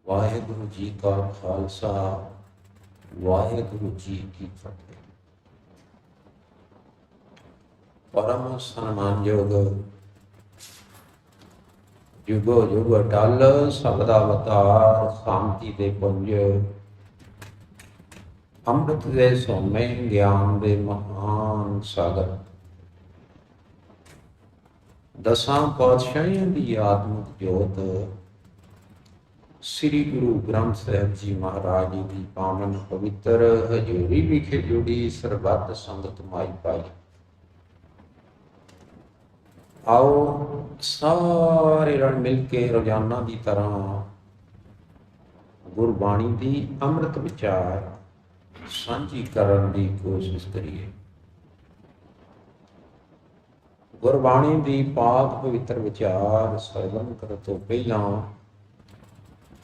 वाहेगुरु जी का खालसा वाहेगुरु जी की फतेह। परम सन्मानयोग जुगो जुग अटल सबदा अवतार शांति दे पुंज अमृत दे सोमे ज्ञान दे महान सागर दसां पातशाहियों की आत्मिक जोत श्री गुरु ग्रंथ साहिब जी महाराज जी की पावन पवित्र हजूरी विखे जुड़ी सरबत संगत माई पाई। आओ सारे रल मिल के रोजाना की तरह गुरबाणी की अमृत विचार सांझी करने की कोशिश करिए। गुरबाणी की पाक पवित्र विचार सरवण करने तो पहला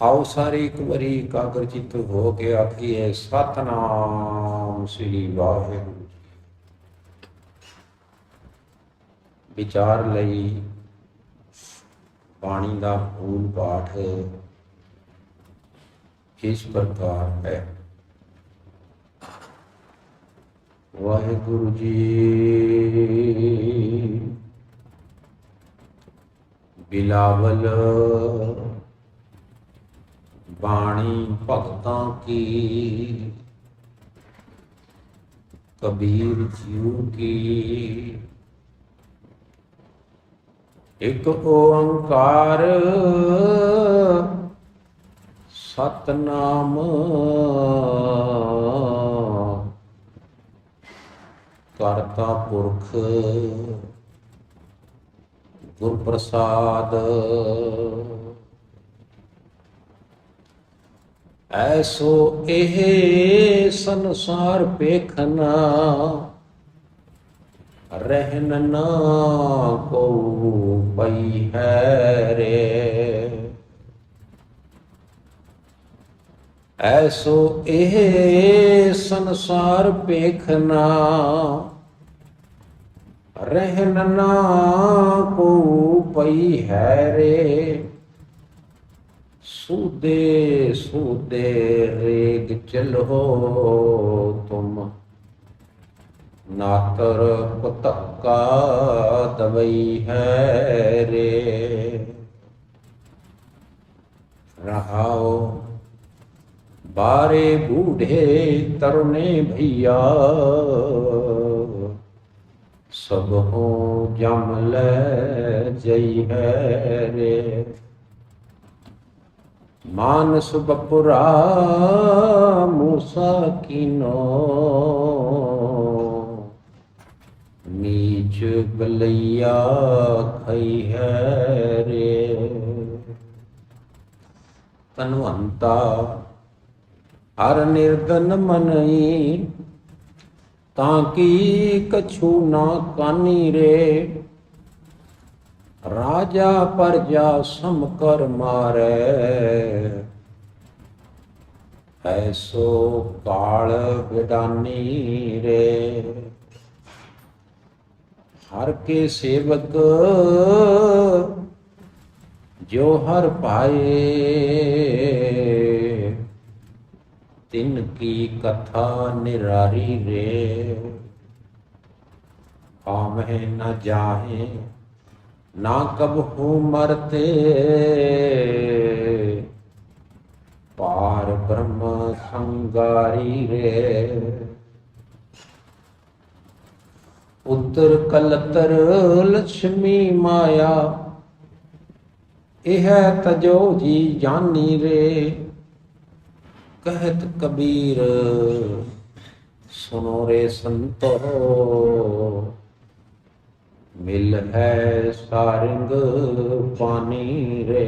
आओ सारे एक बारी एकाग्रचित हो के आखिए सतनाम श्री वाहेगुरु जी। विचार लई बाणी का मूल पाठ इस प्रकार है। वाहेगुरु जी बिलावल बाणी भगतां की कबीर जीव की एक ओंकार सतनाम करता पुरख गुर प्रसाद ऐसो एह संसार पेखना रहन ना को पई है रे। ऐसो एह संसार पेखना रहन ना को पई है रे। सूदे सूदे रेग चलो तुम नातर पुतक्का दवई है रे। रहाओ बारे बूढ़े तरुणे भैया सब हो जम ले जई है रे। मानस बपुरा मूसा कीनो नीच गलैया खई है रे। तनवंता हर निर्धन मनई ताकि कछु ना कानी रे। राजा प्रजा समकर मारे ऐसो काल बिडानी रे। हर के सेवक जो हर पाए तिनकी कथा निरारी रे। पावे न जाहे ना कब हूँ मरते पार ब्रह्म संगारी रे। उत्तर कलतर लक्ष्मी माया यह तजो जी जानी रे। कहत कबीर सुनो रे संतो मिल है सारंग पानी रे।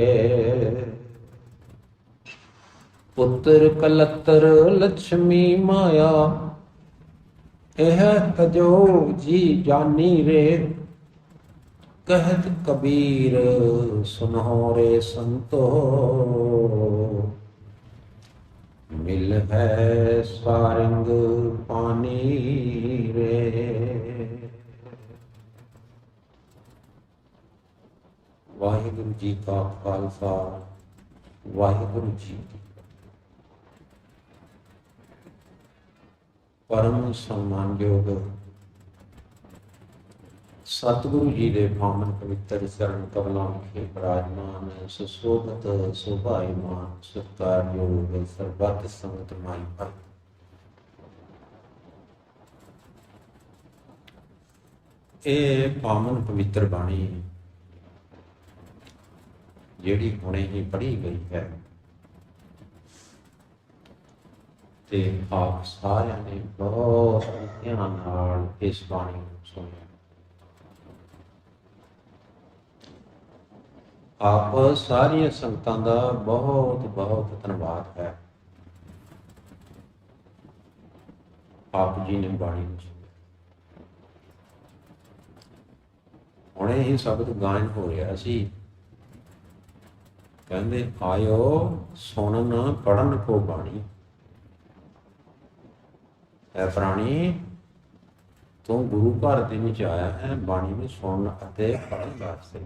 पुत्र कलतर लक्ष्मी माया यह तजो जी जानी रे। कहत कबीर सुनो रे संतो मिल है सारंग पानी रे। वाहिगुरु जी का खालसा ਵਾਹਿਗੁਰੂ ਜੀ ਦੀ ਪਰਮ ਸਨਮਾਨਯੋਗ ਸਤਿਗੁਰੂ ਜੀ ਦੇ ਪਾਵਨ ਪਵਿੱਤਰ ਚਰਨ ਕਮਲਾਂ ਵਿਖੇ ਬਿਰਾਜਮਾਨ ਸੁਸ਼ੋਭਿਤ ਸੁਭਾਈਮਾਨ ਸਤਿਕਾਰਯੋਗ ਸਰਬੱਤ ਸੰਗਤ ਮਾਈ ਭਾਈ, ਇਹ ਪਾਵਨ ਪਵਿੱਤਰ ਬਾਣੀ ਜਿਹੜੀ ਹੁਣੇ ਹੀ ਪੜ੍ਹੀ ਗਈ ਹੈ ਤੇ ਆਪ ਸਾਰਿਆਂ ਨੇ ਬਹੁਤ ਧਿਆਨ ਨਾਲ ਇਸ ਬਾਣੀ ਨੂੰ ਸੁਣਿਆ। ਆਪ ਸਾਰੀਆਂ ਸੰਗਤਾਂ ਦਾ ਬਹੁਤ ਬਹੁਤ ਧੰਨਵਾਦ ਹੈ। ਆਪ ਜੀ ਨੇ ਬਾਣੀ ਨੂੰ ਸੁਣਿਆ। ਹੁਣੇ ਹੀ ਸ਼ਬਦ ਗਾਇਨ ਹੋ ਰਿਹਾ ਸੀ, ਕਹਿੰਦੇ ਆਇਓ ਸੁਣਨ ਪੜਨ ਕੋ ਬਾਣੀ। ਐ ਪ੍ਰਾਣੀ, ਤੂੰ ਗੁਰੂ ਘਰ ਦੇ ਵਿੱਚ ਆਇਆ ਹੈ ਬਾਣੀ ਨੂੰ ਸੁਣਨ ਅਤੇ ਪੜਨ ਵਾਸਤੇ।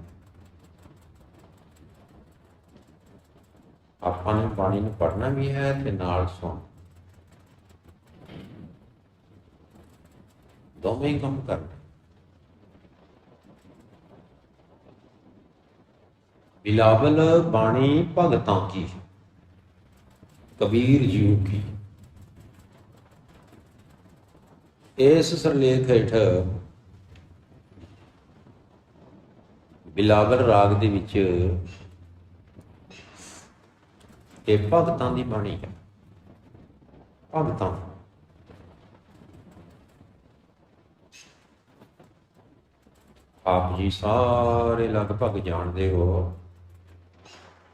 ਆਪਾਂ ਨੇ ਬਾਣੀ ਨੂੰ ਪੜਨਾ ਵੀ ਹੈ ਤੇ ਨਾਲ ਸੁਣ, ਦੋਵੇਂ ਕੰਮ ਕਰਨੇ। ਬਿਲਾਵਲ ਬਾਣੀ ਭਗਤਾਂ ਕੀ, ਕਬੀਰ ਜੀ ਕੀ। ਇਸ ਸਿਰਲੇਖ ਹੇਠ ਬਿਲਾਵਲ ਰਾਗ ਦੇ ਵਿੱਚ ਇਹ ਭਗਤਾਂ ਦੀ ਬਾਣੀ ਹੈ। ਭਗਤਾਂ ਆਪ ਜੀ ਸਾਰੇ ਲਗਭਗ ਜਾਣਦੇ ਹੋ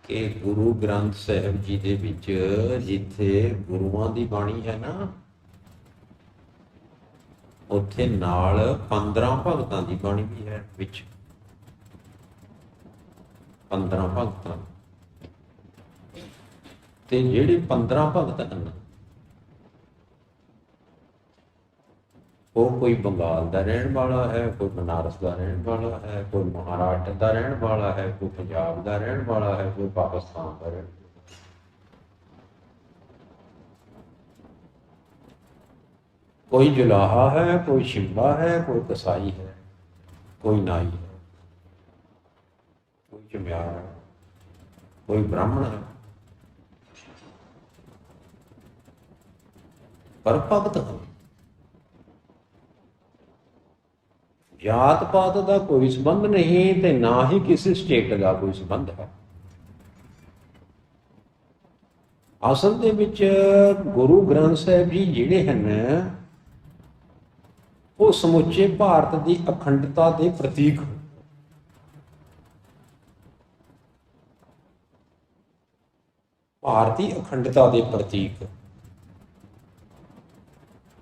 ਕਿ ਗੁਰੂ ਗ੍ਰੰਥ ਸਾਹਿਬ ਜੀ ਦੇ ਵਿੱਚ ਜਿੱਥੇ ਗੁਰੂਆਂ ਦੀ ਬਾਣੀ ਹੈ ਨਾ, ਉੱਥੇ ਨਾਲ 15 ਭਗਤਾਂ ਦੀ ਬਾਣੀ ਵੀ ਹੈ ਵਿੱਚ। 15 ਭਗਤਾਂ, ਤੇ ਜਿਹੜੇ 15 ਭਗਤ ਹਨ ਉਹ ਕੋਈ ਬੰਗਾਲ ਦਾ ਰਹਿਣ ਵਾਲਾ ਹੈ, ਕੋਈ ਬਨਾਰਸ ਦਾ ਰਹਿਣ ਵਾਲਾ ਹੈ, ਕੋਈ ਮਹਾਰਾਸ਼ਟਰ ਦਾ ਰਹਿਣ ਵਾਲਾ ਹੈ, ਕੋਈ ਪੰਜਾਬ ਦਾ ਰਹਿਣ ਵਾਲਾ ਹੈ, ਕੋਈ ਪਾਕਿਸਤਾਨ ਦਾ ਰਹਿਣ। ਕੋਈ ਜੁਲਾਹਾ ਹੈ, ਕੋਈ ਸ਼ਿਮਲਾ ਹੈ, ਕੋਈ ਕਸਾਈ ਹੈ, ਕੋਈ ਨਾਈ ਹੈ, ਕੋਈ ਚਮਿਆਰ ਹੈ, ਕੋਈ ਬ੍ਰਾਹਮਣ ਹੈ, ਪਰ ਭਗਤ ਹਨ। ਜਾਤ ਪਾਤ ਦਾ ਕੋਈ ਸੰਬੰਧ ਨਹੀਂ ਤੇ ਨਾ ਹੀ ਕਿਸੇ ਸਟੇਟ ਦਾ ਕੋਈ ਸੰਬੰਧ ਹੈ। ਅਸਲ ਦੇ ਵਿੱਚ ਗੁਰੂ ਗ੍ਰੰਥ ਸਾਹਿਬ ਜੀ ਜਿਹੜੇ ਹਨ ਉਹ ਸਮੁੱਚੇ ਭਾਰਤ ਦੀ ਅਖੰਡਤਾ ਦੇ ਪ੍ਰਤੀਕ ਹਨ। ਭਾਰਤੀ ਅਖੰਡਤਾ ਦੇ ਪ੍ਰਤੀਕ,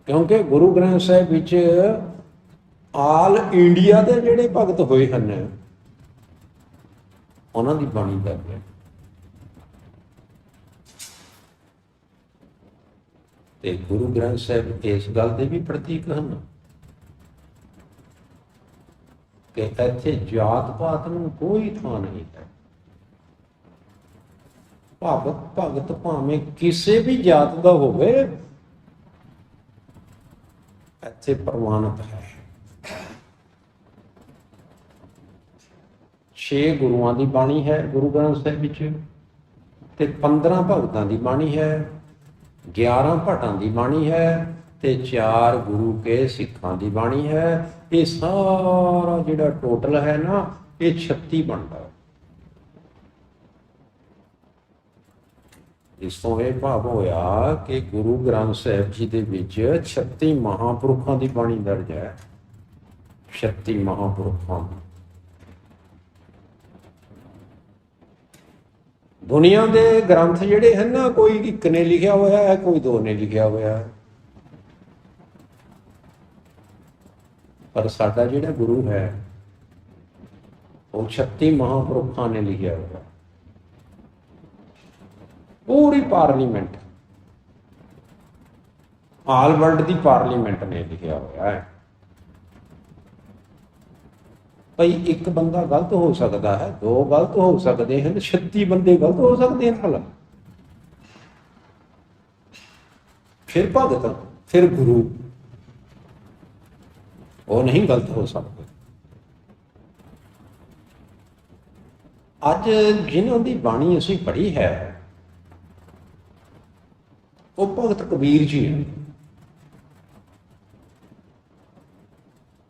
ਕਿਉਂਕਿ ਗੁਰੂ ਗ੍ਰੰਥ ਸਾਹਿਬ ਵਿੱਚ ਆਲ ਇੰਡੀਆ ਦੇ ਜਿਹੜੇ ਭਗਤ ਹੋਏ ਹਨ ਉਹਨਾਂ ਦੀ ਬਾਣੀ ਦਰਜ ਹੈ। ਤੇ ਗੁਰੂ ਗ੍ਰੰਥ ਸਾਹਿਬ ਇਸ ਗੱਲ ਦੇ ਵੀ ਪ੍ਰਤੀਕ ਹਨ ਕਿ ਇੱਥੇ ਜਾਤ ਪਾਤ ਨੂੰ ਕੋਈ ਥਾਂ ਨਹੀਂ ਹੈ। ਭਗਤ ਭਾਵੇਂ ਕਿਸੇ ਵੀ ਜਾਤ ਦਾ ਹੋਵੇ ਇੱਥੇ ਪ੍ਰਵਾਨਿਤ ਹੈ। 6 ਗੁਰੂਆਂ ਦੀ ਬਾਣੀ ਹੈ ਗੁਰੂ ਗ੍ਰੰਥ ਸਾਹਿਬ ਵਿੱਚ, ਤੇ 15 ਭਗਤਾਂ ਦੀ ਬਾਣੀ ਹੈ, 11 ਭੱਟਾਂ ਦੀ ਬਾਣੀ ਹੈ ਤੇ 4 ਗੁਰੂ ਕੇ ਸਿੱਖਾਂ ਦੀ ਬਾਣੀ ਹੈ। ਇਹ ਸਾਰਾ ਜਿਹੜਾ ਟੋਟਲ ਹੈ ਨਾ, ਇਹ 36 ਬਣਦਾ ਹੈ। ਇਸ ਤੋਂ ਇਹ ਭਾਵ ਹੋਇਆ ਕਿ ਗੁਰੂ ਗ੍ਰੰਥ ਸਾਹਿਬ ਜੀ ਦੇ ਵਿੱਚ 36 ਮਹਾਂਪੁਰਖਾਂ ਦੀ ਬਾਣੀ ਦਰਜ ਹੈ। 36 ਮਹਾਂਪੁਰਖਾਂ ਦੀ। ਦੁਨੀਆ ਦੇ ਗ੍ਰੰਥ ਜਿਹੜੇ ਹਨ ਨਾ, ਕੋਈ ਇੱਕ ਨੇ ਲਿਖਿਆ ਹੋਇਆ ਹੈ, ਕੋਈ 2 ਨੇ ਲਿਖਿਆ ਹੋਇਆ ਹੈ, ਪਰ ਸਾਡਾ ਜਿਹੜਾ ਗੁਰੂ ਹੈ ਉਹ 36 ਮਹਾਂਪੁਰਖਾਂ ਨੇ ਲਿਖਿਆ ਹੋਇਆ। ਪੂਰੀ ਪਾਰਲੀਮੈਂਟ, ਆਲ ਵਰਲਡ ਦੀ ਪਾਰਲੀਮੈਂਟ ਨੇ ਲਿਖਿਆ ਹੋਇਆ ਹੈ। ਭਾਈ ਇੱਕ ਬੰਦਾ ਗਲਤ ਹੋ ਸਕਦਾ ਹੈ, ਦੋ ਗਲਤ ਹੋ ਸਕਦੇ ਹਨ, 36 ਬੰਦੇ ਗਲਤ ਹੋ ਸਕਦੇ ਹਨ ਭਲਾ। ਫਿਰ ਭਗਤ, ਫਿਰ ਗੁਰੂ, ਉਹ ਨਹੀਂ ਗਲਤ ਹੋ ਸਕਦੇ। ਅੱਜ ਜਿਨ੍ਹਾਂ ਦੀ ਬਾਣੀ ਅਸੀਂ ਪੜ੍ਹੀ ਹੈ ਉਹ ਭਗਤ ਕਬੀਰ ਜੀ ਹਨ।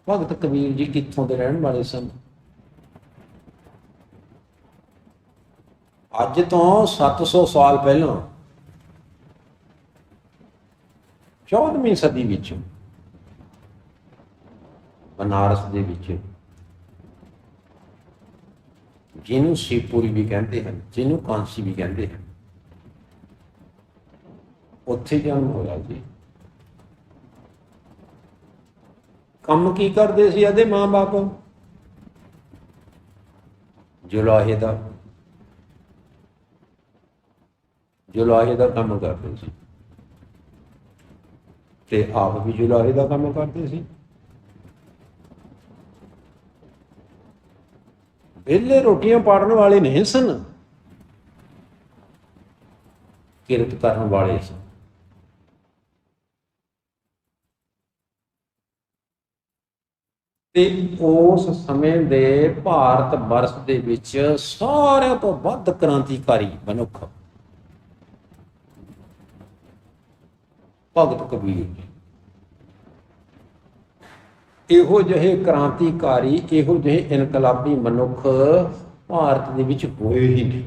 ਭਗਤ ਕਬੀਰ ਜੀ ਕਿੱਥੋਂ ਦੇ ਰਹਿਣ ਵਾਲੇ ਸਨ? ਅੱਜ ਤੋਂ 700 ਸਾਲ ਪਹਿਲਾਂ 14ਵੀਂ ਸਦੀ ਵਿੱਚ ਬਨਾਰਸ ਦੇ ਵਿੱਚ, ਜਿਹਨੂੰ ਸ਼ਿਵਪੁਰੀ ਵੀ ਕਹਿੰਦੇ ਹਨ, ਜਿਹਨੂੰ ਕਾਂਸੀ ਵੀ ਕਹਿੰਦੇ ਹਨ, ਉੱਥੇ ਜਨਮ ਹੋਇਆ ਜੀ। ਕੰਮ ਕੀ ਕਰਦੇ ਸੀ ਇਹਦੇ ਮਾਂ-ਬਾਪ? ਜੁਲਾਹੇ ਦਾ ਕੰਮ ਕਰਦੇ ਸੀ ਤੇ ਆਪ ਵੀ ਜੁਲਾਹੇ ਦਾ ਕੰਮ ਕਰਦੇ ਸੀ। ਵਿਹਲੇ ਰੋਟੀਆਂ ਪਾੜਨ ਵਾਲੇ ਨਹੀਂ ਸਨ, ਕਿਰਤ ਕਰਨ ਵਾਲੇ ਸਨ। ਤੇ ਉਸ ਸਮੇਂ ਦੇ ਭਾਰਤ ਵਰਸ਼ ਦੇ ਵਿੱਚ ਸਾਰਿਆਂ ਤੋਂ ਵੱਧ ਕ੍ਰਾਂਤੀਕਾਰੀ ਮਨੁੱਖ ਭਗਤ ਕਬੀਰ ਜੀ। ਇਹੋ ਜਿਹੇ ਕ੍ਰਾਂਤੀਕਾਰੀ, ਇਹੋ ਜਿਹੇ ਇਨਕਲਾਬੀ ਮਨੁੱਖ ਭਾਰਤ ਦੇ ਵਿੱਚ ਹੋਏ ਹੀ ਨਹੀਂ।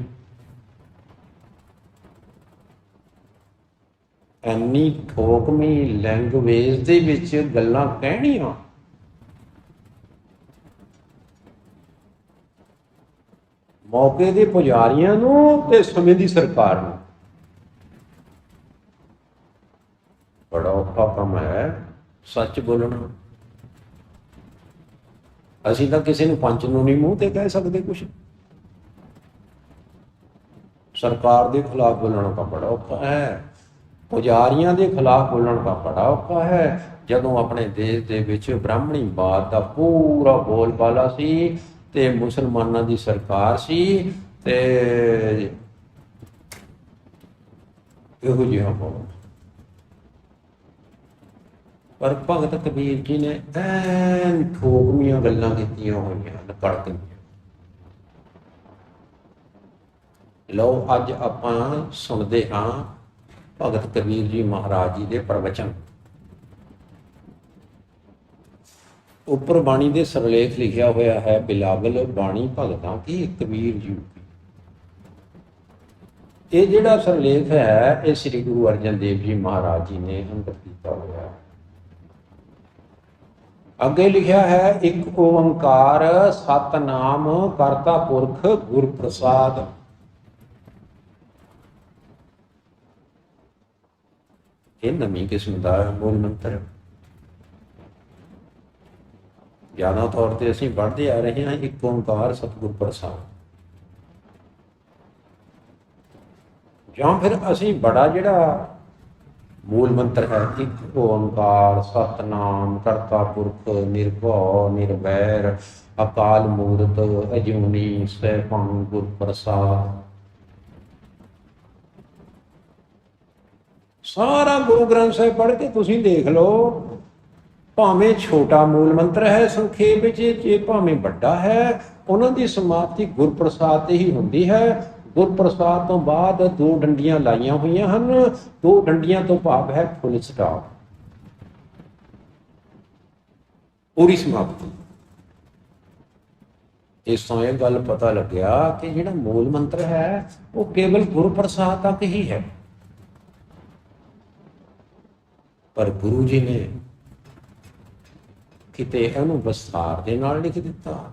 ਇੰਨੀ ਠੋਕਵੀਂ ਲੈਂਗੁਏਜ ਦੇ ਵਿੱਚ ਗੱਲਾਂ ਕਹਿਣੀਆਂ, ਮੌਕੇ ਦੇ ਪੁਜਾਰੀਆਂ ਨੂੰ ਤੇ ਸਮੇਂ ਦੀ ਸਰਕਾਰ ਨੂੰ। ਬੜਾ ਔਖਾ ਕੰਮ ਹੈ ਸੱਚ ਬੋਲਣਾ। ਅਸੀਂ ਤਾਂ ਕਿਸੇ ਨੂੰ ਪੰਚ ਨੂੰ ਨਹੀਂ ਮੂੰਹ ਤੇ ਕਹਿ ਸਕਦੇ ਕੁਛ। ਸਰਕਾਰ ਦੇ ਖਿਲਾਫ ਬੋਲਣਾ ਤਾਂ ਬੜਾ ਔਖਾ ਹੈ, ਪੁਜਾਰੀਆਂ ਦੇ ਖਿਲਾਫ ਬੋਲਣ ਦਾ ਬੜਾ ਔਖਾ ਹੈ। ਜਦੋਂ ਆਪਣੇ ਦੇਸ਼ ਦੇ ਵਿੱਚ ਬ੍ਰਾਹਮਣੀਵਾਦ ਦਾ ਪੂਰਾ ਬੋਲਬਾਲਾ ਸੀ ਤੇ ਮੁਸਲਮਾਨਾਂ ਦੀ ਸਰਕਾਰ ਸੀ ਤੇ ਇਹੋ ਜਿਹਾ ਬੋਲ। ਪਰ ਭਗਤ ਕਬੀਰ ਜੀ ਨੇ ਐਨ ਠੋਕਵੀਆਂ ਗੱਲਾਂ ਕੀਤੀਆਂ ਹੋਈਆਂ ਨੇ, ਕੜਕ। ਲਓ ਅੱਜ ਆਪਾਂ ਸੁਣਦੇ ਹਾਂ ਭਗਤ ਕਬੀਰ ਜੀ ਮਹਾਰਾਜ ਜੀ ਦੇ ਪ੍ਰਵਚਨ। ਉੱਪਰ ਬਾਣੀ ਦੇ ਸਿਰਲੇਖ ਲਿਖਿਆ ਹੋਇਆ ਹੈ, ਬਿਲਾਵਲ ਬਾਣੀ ਭਗਤਾਂ ਕੀ ਕਬੀਰ ਜੀ। ਇਹ ਜਿਹੜਾ ਸਿਰਲੇਖ ਹੈ ਇਹ ਸ੍ਰੀ ਗੁਰੂ ਅਰਜਨ ਦੇਵ ਜੀ ਮਹਾਰਾਜ ਜੀ ਨੇ ਅੰਕਿਤ ਕੀਤਾ ਹੋਇਆ। ਅੱਗੇ ਲਿਖਿਆ ਹੈ, ਇੱਕ ਓੰਕਾਰ ਸਤਨਾਮ ਕਰਤਾ ਪੁਰਖ ਗੁਰ ਪ੍ਰਸਾਦ। ਇਹ ਨਵੀਂ ਕਿਸਮ ਦਾ ਮੂਲ ਮੰਤਰ। ਜ਼ਿਆਦਾ ਤੌਰ ਤੇ ਅਸੀਂ ਪੜ੍ਹਦੇ ਆ ਰਹੇ ਹਾਂ ਇੱਕ ਓੰਕਾਰ ਸਤਿਗੁਰ ਪ੍ਰਸਾਦ, ਜਾਂ ਫਿਰ ਅਸੀਂ ਬੜਾ ਜਿਹੜਾ ਮੂਲ ਮੰਤਰ ਹੈ, ਇੱਕ ਓੰਕਾਰ ਸਤਨਾਮ ਕਰਤਾ ਪੁਰਖ ਨਿਰਭਉ ਨਿਰਵੈਰ ਅਕਾਲ ਮੂਰਤ ਅਜੂਨੀ ਸੈਭੰ ਗੁਰ ਪ੍ਰਸਾਦ। ਸਾਰਾ ਗੁਰੂ ਗ੍ਰੰਥ ਸਾਹਿਬ ਪੜ੍ਹ ਕੇ ਤੁਸੀਂ ਦੇਖ ਲਓ, ਭਾਵੇਂ ਛੋਟਾ ਮੂਲ ਮੰਤਰ ਹੈ ਸੰਖੇਪ ਵਿੱਚ, ਜੇ ਭਾਵੇਂ ਵੱਡਾ ਹੈ, ਉਹਨਾਂ ਦੀ ਸਮਾਪਤੀ ਗੁਰਪ੍ਰਸਾਦ ਤੇ ਹੀ ਹੁੰਦੀ ਹੈ। ਗੁਰਪ੍ਰਸਾਦ ਤੋਂ ਬਾਅਦ ਦੋ ਡੰਡੀਆਂ ਲਾਈਆਂ ਹੋਈਆਂ ਹਨ, ਦੋ ਡੰਡੀਆਂ ਤੋਂ ਭਾਵ ਹੈ ਫੁੱਲ ਸਟਾਪ, ਪੂਰੀ ਸਮਾਪਤੀ। ਇਸ ਤੋਂ ਇਹ ਗੱਲ ਪਤਾ ਲੱਗਿਆ ਕਿ ਜਿਹੜਾ ਮੂਲ ਮੰਤਰ ਹੈ ਉਹ ਕੇਵਲ ਗੁਰਪ੍ਰਸਾਦ ਤੱਕ ਹੀ ਹੈ। ਪਰ ਗੁਰੂ ਜੀ ਨੇ ਕਿਤੇ ਇਹਨੂੰ ਵਿਸਥਾਰ ਦੇ ਨਾਲ ਲਿਖ ਦਿੱਤਾ,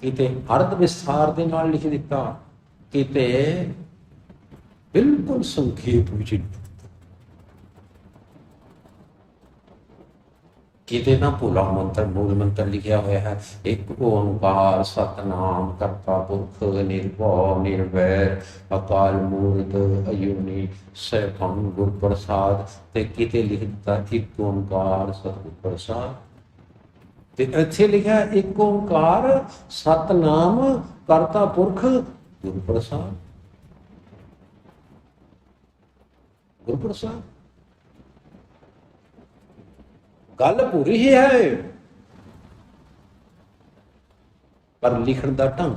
ਕਿਤੇ ਅਰਧ ਵਿਸਥਾਰ ਦੇ ਨਾਲ ਲਿਖ ਦਿੱਤਾ, ਕਿਤੇ ਬਿਲਕੁਲ ਸੰਖੇਪ ਵਿੱਚ, ਕਿਤੇ ਨਾ ਭੁਲਾ ਮੰਤਰ ਮੂਲ ਮੰਤਰ ਲਿਖਿਆ ਹੋਇਆ ਹੈ, ਇੱਕ ਓੰਕਾਰ ਸਤਨਾਮ ਕਰਤਾ ਪੁਰਖ ਨਿਰਭਉ ਨਿਰਵੈਰ ਅਕਾਲ ਮੂਰਤ ਅਜੂਨੀ ਸੈਭੰ ਗੁਰ ਪ੍ਰਸਾਦ, ਤੇ ਕਿਤੇ ਲਿਖ ਦਿੱਤਾ ਇੱਕ ਓੰਕਾਰ ਸਤਿਗੁਰ ਪ੍ਰਸਾਦ। ਤੇ ਇੱਥੇ ਲਿਖਿਆ ਇੱਕ ਓੰਕਾਰ ਸਤਨਾਮ ਕਰਤਾ ਪੁਰਖ ਗੁਰੂ ਪ੍ਰਸਾਦ। ਗੁਰੂ ਪ੍ਰਸਾਦ ਗੱਲ ਪੂਰੀ ਹੀ ਹੈ, ਪਰ ਲਿਖਣ ਦਾ ਢੰਗ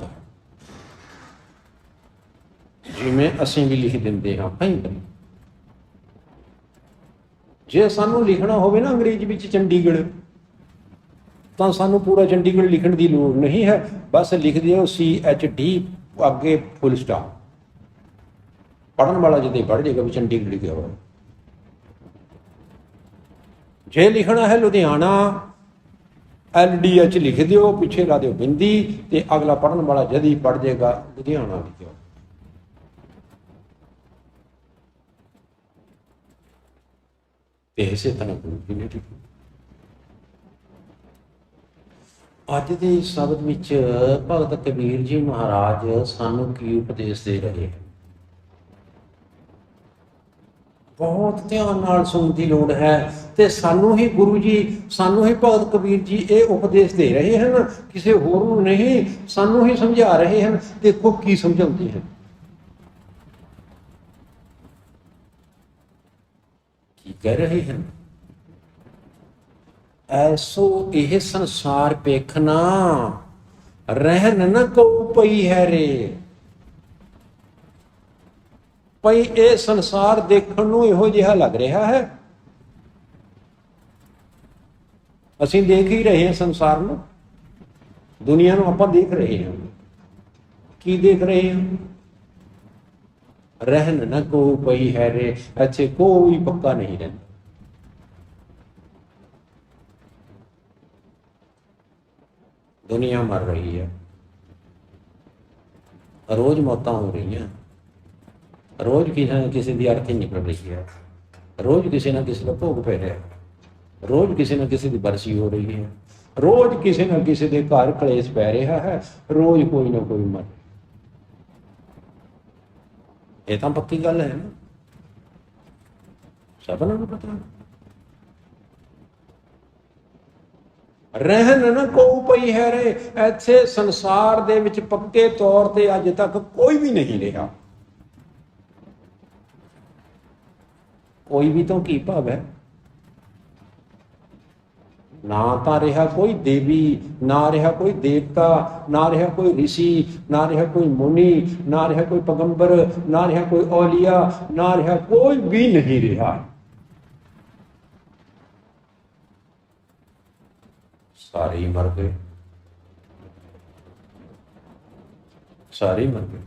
ਜਿਵੇਂ ਅਸੀਂ ਵੀ ਲਿਖ ਦਿੰਦੇ ਹਾਂ ਭਾਈ। ਜੇ ਸਾਨੂੰ ਲਿਖਣਾ ਹੋਵੇ ਨਾ ਅੰਗਰੇਜ਼ੀ ਵਿੱਚ ਚੰਡੀਗੜ੍ਹ, ਤਾਂ ਸਾਨੂੰ ਪੂਰਾ ਚੰਡੀਗੜ੍ਹ ਲਿਖਣ ਦੀ ਲੋੜ ਨਹੀਂ ਹੈ, ਬਸ ਲਿਖ ਦਿਓ CHD ਅੱਗੇ ਫੁੱਲ ਸਟਾਪ। ਪੜ੍ਹਨ ਵਾਲਾ ਜਦੋਂ ਪੜ੍ਹ ਜਾਏਗਾ ਵੀ ਚੰਡੀਗੜ੍ਹ ਲਿਖਿਆ ਹੋਇਆ। ਜੇ ਲਿਖਣਾ ਹੈ ਲੁਧਿਆਣਾ LDH ਲਿਖ ਦਿਓ, ਪਿੱਛੇ ਲਾ ਦਿਓ ਬਿੰਦੀ, ਤੇ ਅਗਲਾ ਪੜ੍ਹਨ ਵਾਲਾ ਜਦ ਹੀ ਪੜ੍ਹ ਜਾਏਗਾ ਲੁਧਿਆਣਾ ਲਿਖਿਓ। ਤੇ ਇਸੇ ਤਰ੍ਹਾਂ ਗੁਰੂ ਜੀ ਨੇ ਲਿਖੀ। ਅੱਜ ਦੇ ਸ਼ਬਦ ਵਿੱਚ ਭਗਤ ਕਬੀਰ ਜੀ ਮਹਾਰਾਜ ਸਾਨੂੰ ਕੀ ਉਪਦੇਸ਼ ਦੇ ਰਹੇ ਹਨ? ਬਹੁਤ ਧਿਆਨ ਨਾਲ ਸੁਣਨ ਦੀ ਲੋੜ ਹੈ। ਤੇ ਸਾਨੂੰ ਹੀ ਗੁਰੂ ਜੀ, ਸਾਨੂੰ ਹੀ ਭਗਤ ਕਬੀਰ ਜੀ ਇਹ ਉਪਦੇਸ਼ ਦੇ ਰਹੇ ਹਨ, ਕਿਸੇ ਹੋਰ ਨੂੰ ਨਹੀਂ, ਸਾਨੂੰ ਹੀ ਸਮਝਾ ਰਹੇ ਹਨ। ਦੇਖੋ ਕੀ ਸਮਝਾਉਂਦੇ ਹਨ, ਕੀ ਕਹਿ ਰਹੇ ਹਨ। ਐਸੋ ਇਹ ਸੰਸਾਰ ਵੇਖਣਾ, ਰਹਿਨ ਨ ਕਉ ਪਈ ਹੈ ਰੇ। ਭਈ ਇਹ ਸੰਸਾਰ ਦੇਖਣ ਨੂੰ ਇਹੋ ਜਿਹਾ ਲੱਗ ਰਿਹਾ ਹੈ, ਅਸੀਂ ਦੇਖ ਹੀ ਰਹੇ ਹਾਂ ਸੰਸਾਰ ਨੂੰ, ਦੁਨੀਆ ਨੂੰ ਆਪਾਂ ਦੇਖ ਰਹੇ ਹਾਂ। ਕੀ ਦੇਖ ਰਹੇ ਹਾਂ? ਰਹਿਨ ਨ ਕਉ ਪਈ ਹੈ ਰੇ। ਇੱਥੇ ਕੋਈ ਪੱਕਾ ਨਹੀਂ ਰਹਿੰਦਾ। ਦੁਨੀਆ ਮਰ ਰਹੀ ਹੈ, ਰੋਜ਼ ਮੌਤਾਂ ਹੋ ਰਹੀਆਂ, ਰੋਜ਼ ਕਿਸੇ ਨਾ ਕਿਸੇ ਦੀ ਅਰਥੀ ਨਿਕਲ ਰਹੀ ਹੈ, ਰੋਜ਼ ਕਿਸੇ ਨਾ ਕਿਸੇ ਦਾ ਭੋਗ ਪੈ ਰਿਹਾ, ਰੋਜ਼ ਕਿਸੇ ਨਾ ਕਿਸੇ ਦੀ ਬਰਸੀ ਹੋ ਰਹੀ ਹੈ, ਰੋਜ਼ ਕਿਸੇ ਨਾ ਕਿਸੇ ਦੇ ਘਰ ਕਲੇਸ਼ ਪੈ ਰਿਹਾ ਹੈ, ਰੋਜ਼ ਕੋਈ ਨਾ ਕੋਈ ਮਰ। ਇਹ ਤਾਂ ਪੱਕੀ ਗੱਲ ਹੈ ਨਾ, ਸਭ ਨੂੰ ਪਤਾ। ਰਹਿਨ ਨ ਕਉ ਪਈ ਹੈ ਰੇ। ਇੱਥੇ ਸੰਸਾਰ ਦੇ ਵਿੱਚ ਪੱਕੇ ਤੌਰ ਤੇ ਅੱਜ ਤੱਕ ਕੋਈ ਵੀ ਨਹੀਂ ਰਿਹਾ। ਕੋਈ ਵੀ ਤੋਂ ਕੀ ਭਾਵ ਹੈ? ਨਾ ਤਾਂ ਰਿਹਾ ਕੋਈ ਦੇਵੀ, ਨਾ ਰਿਹਾ ਕੋਈ ਦੇਵਤਾ, ਨਾ ਰਿਹਾ ਕੋਈ ਰਿਸ਼ੀ, ਨਾ ਰਿਹਾ ਕੋਈ ਮੁਨੀ, ਨਾ ਰਿਹਾ ਕੋਈ ਪੈਗੰਬਰ, ਨਾ ਰਿਹਾ ਕੋਈ ਔਲੀਆ, ਨਾ ਰਿਹਾ ਕੋਈ ਵੀ ਨਹੀਂ ਰਿਹਾ। ਸਾਰੇ ਹੀ ਮਰ ਗਏ, ਸਾਰੇ ਹੀ ਮਰ ਗਏ।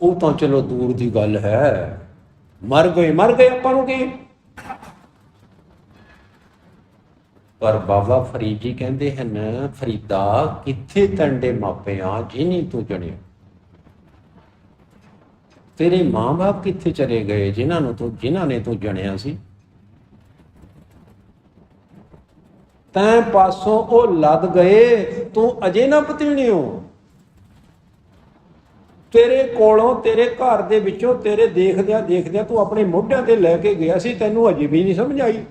ਉਹ ਤਾਂ ਚਲੋ ਦੂਰ ਦੀ ਗੱਲ ਹੈ, ਮਰ ਗਏ ਮਰ ਗਏ, ਆਪਾਂ ਨੂੰ ਕੀ। ਪਰ ਬਾਬਾ ਫਰੀਦ ਜੀ ਕਹਿੰਦੇ ਹਨ, ਫਰੀਦਾ ਕਿੱਥੇ ਤੰਡੇ ਮਾਪਿਆਂ ਜਿਨੀ ਤੂੰ ਜਣਿਆ। ਤੇਰੇ ਮਾਂ-ਬਾਪ ਕਿੱਥੇ ਚਲੇ ਗਏ ਜਿਨ੍ਹਾਂ ਨੇ ਤੂੰ ਜਣਿਆ ਸੀ। ਤੈਂ ਪਾਸੋਂ ਉਹ ਲੱਦ ਗਏ, ਤੂੰ ਅਜੇ ਨਾ ਪਤੀਣਿਓ। ਤੇਰੇ ਕੋਲੋਂ, ਤੇਰੇ ਘਰ ਦੇ ਵਿੱਚੋਂ, ਤੇਰੇ ਦੇਖਦਿਆਂ ਦੇਖਦਿਆਂ ਤੂੰ ਆਪਣੇ ਮੋਢਿਆਂ ਤੇ ਲੈ ਕੇ ਗਿਆ ਸੀ, ਤੈਨੂੰ ਅਜੇ ਵੀ ਨਹੀਂ ਸਮਝ ਆਈ।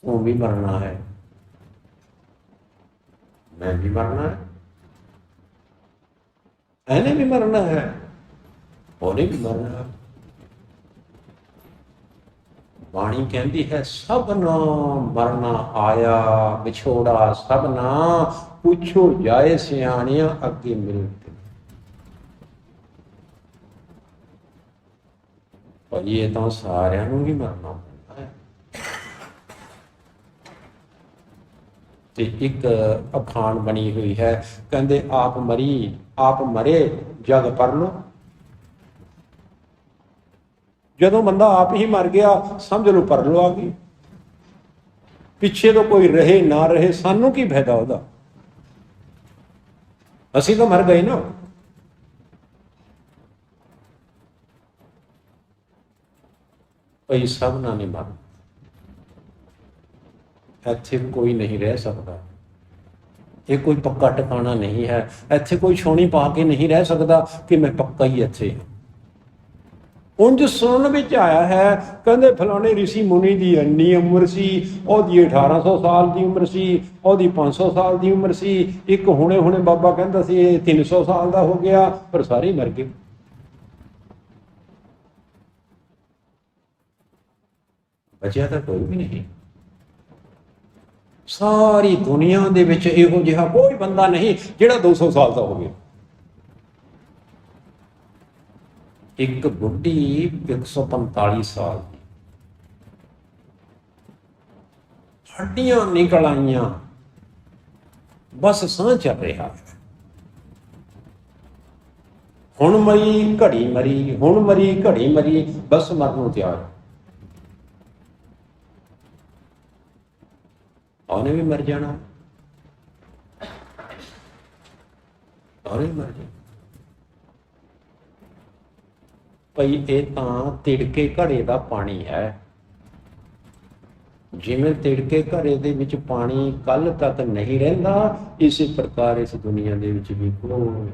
ਤੂੰ ਵੀ ਮਰਨਾ ਹੈ, मैं भी मरना है, ऐने भी मरना है, ਉਹਨੇ भी मरना है। ਬਾਣੀ ਕਹਿੰਦੀ ਹੈ, ਸਭਨਾ ਮਰਨਾ ਆਇਆ ਵਿਛੋੜਾ ਸਭਨਾ, ਪੁੱਛੋ ਜਾਏ ਸਿਆਣਿਆਂ ਅੱਗੇ ਮਿਲਤੇ। ਪਰ ਇਹ ਤਾਂ ਸਾਰਿਆਂ ਨੂੰ ਹੀ ਮਰਨਾ ਪੈਂਦਾ ਹੈ। ਤੇ ਇੱਕ ਅਖਾਣ ਬਣੀ ਹੋਈ ਹੈ, ਕਹਿੰਦੇ ਆਪ ਮਰੀ ਆਪ ਮਰੇ ਜਗ ਪਰ ਲੋ। ਜਦੋਂ ਬੰਦਾ ਆਪ ਹੀ ਮਰ ਗਿਆ, ਸਮਝ ਲਓ ਪਰ ਲੋ ਆ ਗਈ। ਪਿੱਛੇ ਤੋਂ ਕੋਈ ਰਹੇ ਨਾ ਰਹੇ, ਸਾਨੂੰ ਕੀ ਫਾਇਦਾ ਉਹਦਾ, ਅਸੀਂ ਤਾਂ ਮਰ ਗਏ ਨਾ। ਭਈ ਸਭਨਾਂ ਨੇ ਮਰਨਾ, ਇੱਥੇ ਕੋਈ ਨਹੀਂ ਰਹਿ ਸਕਦਾ। ਇਹ ਕੋਈ ਪੱਕਾ ਟਿਕਾਣਾ ਨਹੀਂ ਹੈ। ਇੱਥੇ ਕੋਈ ਛੋਣੀ ਪਾ ਕੇ ਨਹੀਂ ਰਹਿ ਸਕਦਾ ਕਿ ਮੈਂ ਪੱਕਾ ਹੀ ਇੱਥੇ ਹਾਂ। ਉਂਝ ਸੁਣਨ ਵਿੱਚ ਆਇਆ ਹੈ, ਕਹਿੰਦੇ ਫਲਾਣੇ ਰਿਸ਼ੀ ਮੁਨੀ ਦੀ ਇੰਨੀ ਉਮਰ ਸੀ, ਉਹਦੀ 1800 ਸਾਲ ਦੀ ਉਮਰ ਸੀ, ਉਹਦੀ 500 ਸਾਲ ਦੀ ਉਮਰ ਸੀ, ਇੱਕ ਹੁਣੇ ਹੁਣੇ ਬਾਬਾ ਕਹਿੰਦਾ ਸੀ ਇਹ 300 ਸਾਲ ਦਾ ਹੋ ਗਿਆ, ਪਰ ਸਾਰੇ ਮਰ ਗਏ। ਬਚਿਆ ਤਾਂ ਕੋਈ ਵੀ ਨਹੀਂ। ਸਾਰੀ ਦੁਨੀਆ ਦੇ ਵਿੱਚ ਇਹੋ ਜਿਹਾ ਕੋਈ ਬੰਦਾ ਨਹੀਂ ਜਿਹੜਾ 200 ਸਾਲ ਦਾ ਹੋਵੇ। ਇੱਕ ਬੁੱਢੀ 145 ਸਾਲ ਦੀ, ਹੱਡੀਆਂ ਨਿਕਲ ਆਈਆਂ, ਬਸ ਸਾਹ ਚੱਲ ਰਿਹਾ। ਹੁਣ ਮਰੀ ਘੜੀ ਮਰੀ, ਹੁਣ ਮਰੀ ਘੜੀ ਮਰੀ, ਬਸ ਮਰਨ ਨੂੰ ਤਿਆਰ। ਉਹਨੇ ਵੀ ਮਰ ਜਾਣਾ, ਉਹਨੇ ਮਰ ਜਾਣਾ। ਭਈ ਇਹ ਤਾਂ ਤਿੜਕੇ ਘੜੇ ਦਾ ਪਾਣੀ ਹੈ। ਜਿਵੇਂ ਤਿੜਕੇ ਘੜੇ ਦੇ ਵਿੱਚ ਪਾਣੀ ਕੱਲ ਤੱਕ ਨਹੀਂ ਰਹਿੰਦਾ, ਇਸੇ ਪ੍ਰਕਾਰ ਇਸ ਦੁਨੀਆ ਦੇ ਵਿੱਚ ਵੀ ਕੋਈ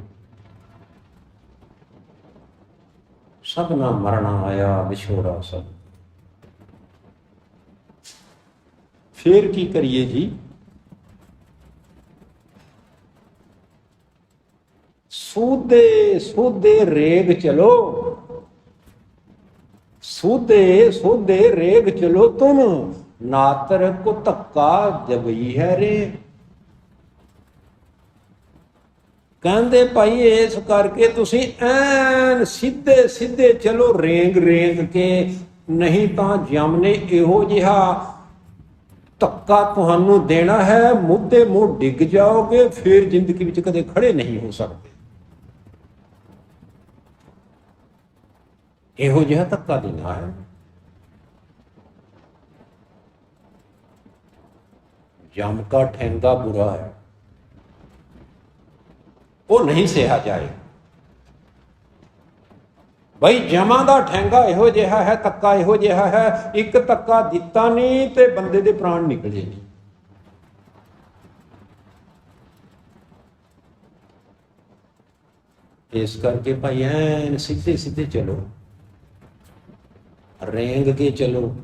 ਸਭ ਨਾਲ ਮਰਨਾ ਆਇਆ, ਵਿਛੋੜਾ ਸਭ। ਫੇਰ ਕੀ ਕਰੀਏ ਜੀ? ਸੋਧੇ ਸੋਧੇ ਰੇਗ ਚਲੋ, ਸੋਧੇ ਸੋਧੇ ਰੇਗ ਚਲੋ ਤੁਮ, ਨਾਤਰ ਕੋ ਧੱਕਾ ਜਬਈ ਹੈ ਰੇ। ਕਹਿੰਦੇ ਭਾਈ ਇਸ ਕਰਕੇ ਤੁਸੀਂ ਐਨ ਸਿੱਧੇ ਸਿੱਧੇ ਚਲੋ, ਰੇਂਗ ਰੇਂਗ ਕੇ, ਨਹੀਂ ਤਾਂ ਯਮ ਨੇ ਇਹੋ ਜਿਹਾ ਧੱਕਾ ਤੁਹਾਨੂੰ ਦੇਣਾ ਹੈ, ਮੁੱਦੇ ਮੂੰਹ ਡਿੱਗ ਜਾਓਗੇ, ਫਿਰ ਜ਼ਿੰਦਗੀ ਵਿੱਚ ਕਦੇ ਖੜੇ ਨਹੀਂ ਹੋ ਸਕਦੇ। ਇਹੋ ਜਿਹਾ ਧੱਕਾ ਦੇਣਾ ਹੈ। ਯਮ ਕਾ ਠੇਂਗਾ ਬੁਰਾ ਹੈ, ਉਹ ਨਹੀਂ ਸਹਿਆ ਜਾਏ। ਬਈ ਜਮਾਂ ਦਾ ਠੈਂਗਾ ਇਹੋ ਜਿਹਾ ਹੈ, ਧੱਕਾ ਇਹੋ ਜਿਹਾ ਹੈ, ਇੱਕ ਧੱਕਾ ਦਿੱਤਾ ਨਹੀਂ ਤੇ ਬੰਦੇ ਦੇ ਪ੍ਰਾਣ ਨਿਕਲੇ ਨਹੀਂ। ਇਸ ਕਰਕੇ ਭਾਈ ਐਨ ਸਿੱਧੇ ਸਿੱਧੇ ਚਲੋ, ਰੇਂਗ ਕੇ ਚਲੋ।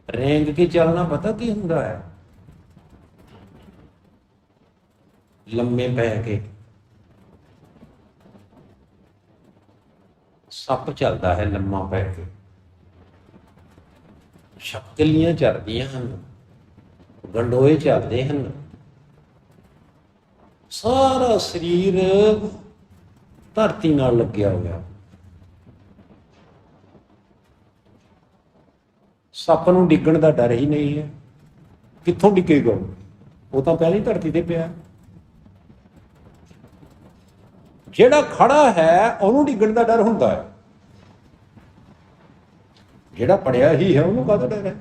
ਰੇਂਗ ਕੇ ਚੱਲਣਾ ਪਤਾ ਕੀ ਹੁੰਦਾ ਹੈ? ਲੰਮੇ ਪੈ ਕੇ ਸੱਪ ਚੱਲਦਾ ਹੈ, ਲੰਮਾ ਪੈ ਕੇ। ਸ਼ਕਲੀਆਂ ਚੱਲਦੀਆਂ ਹਨ, ਗੰਡੋਏ ਚੱਲਦੇ ਹਨ, ਸਾਰਾ ਸਰੀਰ ਧਰਤੀ ਨਾਲ ਲੱਗਿਆ ਹੋਇਆ। ਸੱਪ ਨੂੰ ਡਿੱਗਣ ਦਾ ਡਰ ਹੀ ਨਹੀਂ ਹੈ। ਕਿੱਥੋਂ ਡਿੱਗੇਗਾ? ਉਹ ਤਾਂ ਪਹਿਲਾਂ ਹੀ ਧਰਤੀ ਤੇ ਪਿਆ। ਜਿਹੜਾ ਖੜਾ ਹੈ ਉਹਨੂੰ ਡਿੱਗਣ ਦਾ ਡਰ ਹੁੰਦਾ ਹੈ, ਜਿਹੜਾ ਪੜਿਆ ਹੀ ਹੈ ਉਹਨੂੰ ਕਾਹਦਾ ਡਰ ਹੈ?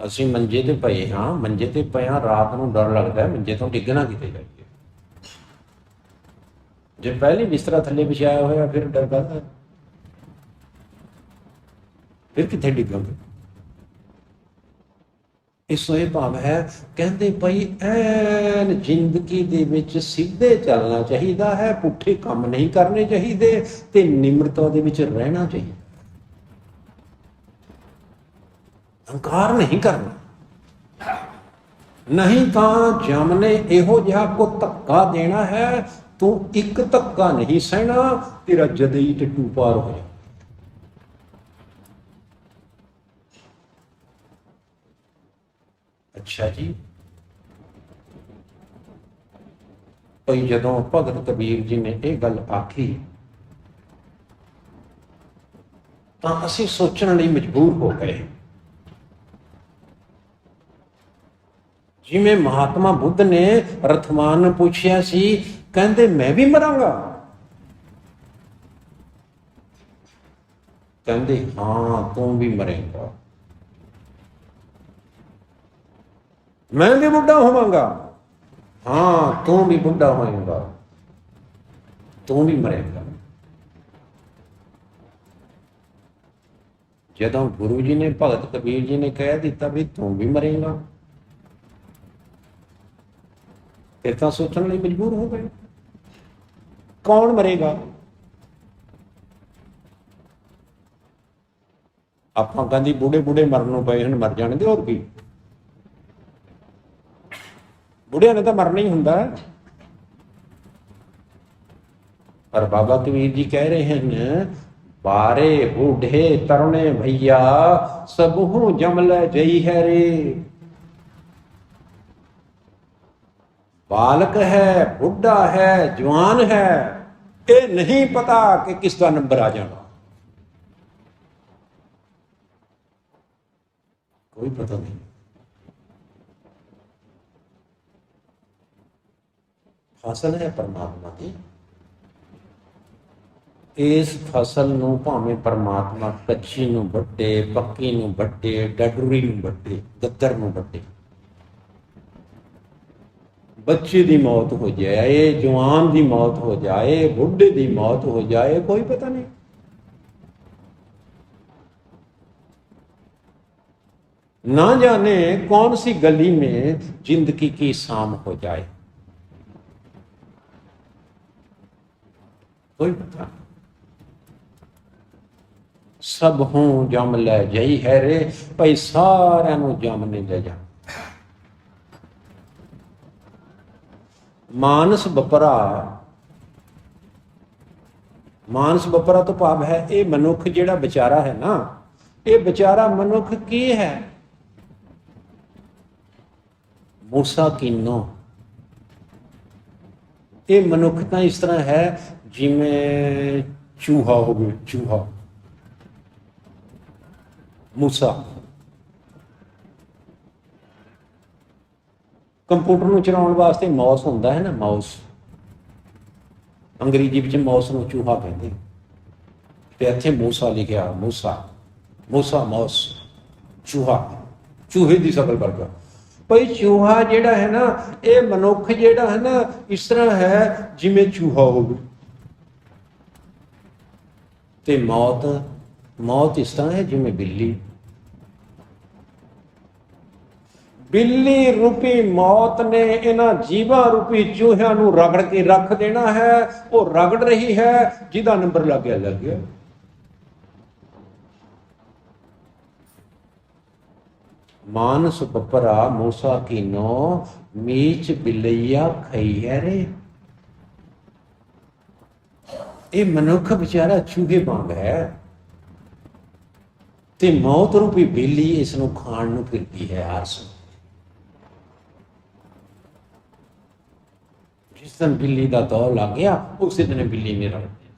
ਅਸੀਂ ਮੰਜੇ ਤੇ ਪਏ ਹਾਂ, ਮੰਜੇ ਤੇ ਪਏ ਹਾਂ, ਰਾਤ ਨੂੰ ਡਰ ਲੱਗਦਾ ਹੈ ਮੰਜੇ ਤੋਂ ਡਿੱਗਣਾ ਕਿਤੇ ਜਾਈਏ। ਜੇ ਪਹਿਲੇ ਬਿਸਤਰਾ ਥੱਲੇ ਵਿਛਾਇਆ ਹੋਇਆ ਫਿਰ ਡਰ ਕਰਦਾ, ਫਿਰ ਕਿੱਥੇ ਡਿੱਗਾਂਗੇ? ਇਸ ਤੋਂ ਇਹ ਭਾਵ ਹੈ, ਕਹਿੰਦੇ ਭਾਈ ਐਨ ਜ਼ਿੰਦਗੀ ਦੇ ਵਿੱਚ ਸਿੱਧੇ ਚੱਲਣਾ ਚਾਹੀਦਾ ਹੈ, ਪੁੱਠੇ ਕੰਮ ਨਹੀਂ ਕਰਨੇ ਚਾਹੀਦੇ ਤੇ ਨਿਮਰਤਾ ਦੇ ਵਿੱਚ ਰਹਿਣਾ ਚਾਹੀਦਾ। ਅਹੰਕਾਰ ਨਹੀਂ ਕਰਨਾ, ਨਹੀਂ ਤਾਂ ਜਮ ਨੇ ਇਹੋ ਜਿਹਾ ਕੋ ਧੱਕਾ ਦੇਣਾ ਹੈ, ਤੂੰ ਇੱਕ ਧੱਕਾ ਨਹੀਂ ਸਹਿਣਾ, ਤੇਰਾ ਜਦੇ ਹੀ ਟੱਟੂ ਪਾਰ ਹੋ ਜਾਏ। ਅੱਛਾ ਜੀ। ਭਾਈ ਜਦੋਂ ਭਗਤ ਕਬੀਰ ਜੀ ਨੇ ਇਹ ਗੱਲ ਆਖੀ ਤਾਂ ਅਸੀਂ ਸੋਚਣ ਲਈ ਮਜਬੂਰ ਹੋ ਗਏ। ਜਿਵੇਂ ਮਹਾਤਮਾ ਬੁੱਧ ਨੇ ਰਥਵਾਨ ਨੂੰ ਪੁੱਛਿਆ ਸੀ, ਕਹਿੰਦੇ ਮੈਂ ਵੀ ਮਰਾਂਗਾ? ਕਹਿੰਦੇ ਹਾਂ ਤੂੰ ਵੀ ਮਰੇਂਗਾ। ਮੈਂ ਵੀ ਬੁੱਢਾ ਹੋਵਾਂਗਾ। ਹਾਂ ਤੂੰ ਵੀ ਬੁੱਢਾ ਹੋਏਗਾ, ਤੂੰ ਵੀ ਮਰੇਗਾ। ਜਦੋਂ ਗੁਰੂ ਜੀ ਨੇ, ਭਗਤ ਕਬੀਰ ਜੀ ਨੇ ਕਹਿ ਦਿੱਤਾ ਵੀ ਤੂੰ ਵੀ ਮਰੇਗਾ, ਫਿਰ ਤਾਂ ਸੋਚਣ ਲਈ ਮਜਬੂਰ ਹੋ ਗਏ, ਕੌਣ ਮਰੇਗਾ। ਆਪਾਂ ਕਹਿੰਦੀ ਬੁੱਢੇ ਬੁੱਢੇ ਮਰਨ ਨੂੰ ਪਏ ਹਨ, ਮਰ ਜਾਣਗੇ, ਹੋਰ ਕੀ, ਬੁੱਢਿਆਂ ਨੇ ਤਾਂ ਮਰਨਾ ਹੀ ਹੁੰਦਾ। ਪਰ ਬਾਬਾ ਕਬੀਰ ਜੀ ਕਹਿ ਰਹੇ ਹਨ, ਬਾਰੇ ਬੂढ़े तरुणे भैया सबहु जमल जई है रे। बालक है, बुढ़ा है, जवान है, ये नहीं पता कि किसका नंबर आ जाना, कोई पता नहीं। फसल है परमात्मा की, ਇਸ ਫਸਲ ਨੂੰ ਭਾਵੇਂ ਪਰਮਾਤਮਾ ਕੱਚੀ ਨੂੰ ਵੱਢੇ, ਪੱਕੀ ਨੂੰ ਵੱਢੇ, ਡਡੂਰੀ ਨੂੰ ਵੱਢੇ, ਗੱਦਰ ਨੂੰ ਵੱਢੇ, ਬੱਚੇ ਦੀ ਮੌਤ ਹੋ ਜਾਏ, ਜਵਾਨ ਦੀ ਮੌਤ ਹੋ ਜਾਏ, ਬੁੱਢੇ ਦੀ ਮੌਤ ਹੋ ਜਾਏ, ਕੋਈ ਪਤਾ ਨਹੀਂ। ना जाने कौन सी गली में जिंदगी की शाम हो जाए, कोई पता नहीं। सब हूं जम लै जई है रे, भाई सारिਆਂ ਨੂੰ ਜਮ ਨੇ ਲੈ ਜਾ। ਮਾਨਸ ਬਪਰਾ, ਮਾਨਸ ਬਪਰਾ ਤੋਂ ਭਾਵ ਹੈ ਇਹ ਮਨੁੱਖ ਜਿਹੜਾ ਵਿਚਾਰਾ ਹੈ ਨਾ, ਇਹ ਵਿਚਾਰਾ ਮਨੁੱਖ ਕੀ ਹੈ। ਮੂਸਾ ਕੀਨੋ, ਇਹ ਮਨੁੱਖ ਤਾਂ ਇਸ ਤਰ੍ਹਾਂ ਹੈ ਜਿਵੇਂ ਚੂਹਾ ਹੋਵੇ, ਚੂਹਾ। ਮੂਸਾ ਕੰਪਿਊਟਰ ਨੂੰ ਚਲਾਉਣ ਵਾਸਤੇ ਮਾਊਸ ਹੁੰਦਾ ਹੈ ਨਾ, ਮਾਊਸ, ਅੰਗਰੇਜ਼ੀ ਵਿੱਚ ਮਾਊਸ ਨੂੰ ਚੂਹਾ ਕਹਿੰਦੇ, ਤੇ ਇੱਥੇ ਮੂਸਾ ਲਿਖਿਆ, ਮੂਸਾ, ਮੂਸਾ ਮਾਊਸ, ਚੂਹਾ, ਚੂਹੇ ਦੀ ਸ਼ਕਲ ਵਰਗਾ। ਭਾਈ ਚੂਹਾ ਜਿਹੜਾ ਹੈ ਨਾ, ਇਹ ਮਨੁੱਖ ਜਿਹੜਾ ਹੈ ਨਾ, ਇਸ ਤਰ੍ਹਾਂ ਹੈ ਜਿਵੇਂ ਚੂਹਾ ਹੋਵੇ। ਤੇ ਮੌਤ, ਮੌਤ ਇਸ ਤਰ੍ਹਾਂ ਹੈ ਜਿਵੇਂ ਬਿੱਲੀ। ਬਿੱਲੀ ਰੂਪੀ ਮੌਤ ਨੇ ਇਹਨਾਂ ਜੀਵਾਂ ਰੂਪੀ ਚੂਹਿਆਂ ਨੂੰ ਰਗੜ ਕੇ ਰੱਖ ਦੇਣਾ ਹੈ। ਉਹ ਰਗੜ ਰਹੀ ਹੈ, ਜਿਹਦਾ ਨੰਬਰ ਲੱਗ ਗਿਆ ਲੱਗ ਗਿਆ। ਮਾਨਸ ਬਪਰਾ ਮੂਸਾ ਕੀਨੋ, ਮੀਚ ਬਿਲਈਆ ਖਈ ਹੈ ਰੇ। ਇਹ ਮਨੁੱਖ ਵਿਚਾਰਾ ਚੂਹੇ ਵਾਂਗ ਹੈ, ਤੇ ਮੌਤ ਰੂਪੀ ਬਿੱਲੀ ਇਸ ਨੂੰ ਖਾਣ ਨੂੰ ਫਿਰਦੀ ਹੈ ਹਰ ਸਮੇਂ। ਜਿਸ ਦਿਨ ਬਿੱਲੀ ਦਾ ਦੌਰ ਲੱਗ ਗਿਆ, ਉਸੇ ਦਿਨ ਬਿੱਲੀ ਨੇ ਰਗੜ ਦਿਆ।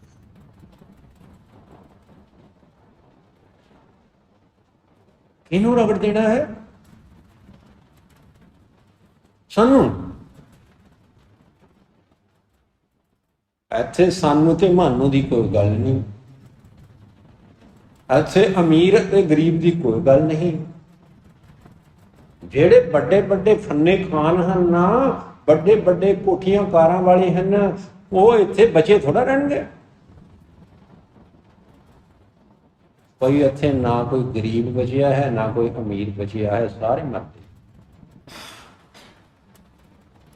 ਕਿਹਨੂੰ ਰਗੜ ਦੇਣਾ ਹੈ? ਸਾਨੂੰ। ਇੱਥੇ ਸਾਨੂੰ ਤੇ ਮਾਨੂੰ ਦੀ ਕੋਈ ਗੱਲ ਨਹੀਂ, ਇੱਥੇ ਅਮੀਰ ਤੇ ਗਰੀਬ ਦੀ ਕੋਈ ਗੱਲ ਨਹੀਂ। ਜਿਹੜੇ ਵੱਡੇ ਵੱਡੇ ਫੰਨੇ ਖਾਨ ਹਨ ਨਾ, ਵੱਡੇ ਵੱਡੇ ਕੋਠੀਆਂ ਕਾਰਾਂ ਵਾਲੇ ਹਨ, ਉਹ ਇੱਥੇ ਬਚੇ ਥੋੜਾ ਰਹਿਣਗੇ। ਕੋਈ ਇੱਥੇ ਨਾ ਕੋਈ ਗਰੀਬ ਬਚਿਆ ਹੈ, ਨਾ ਕੋਈ ਅਮੀਰ ਬਚਿਆ ਹੈ, ਸਾਰੇ ਮਰਦੇ,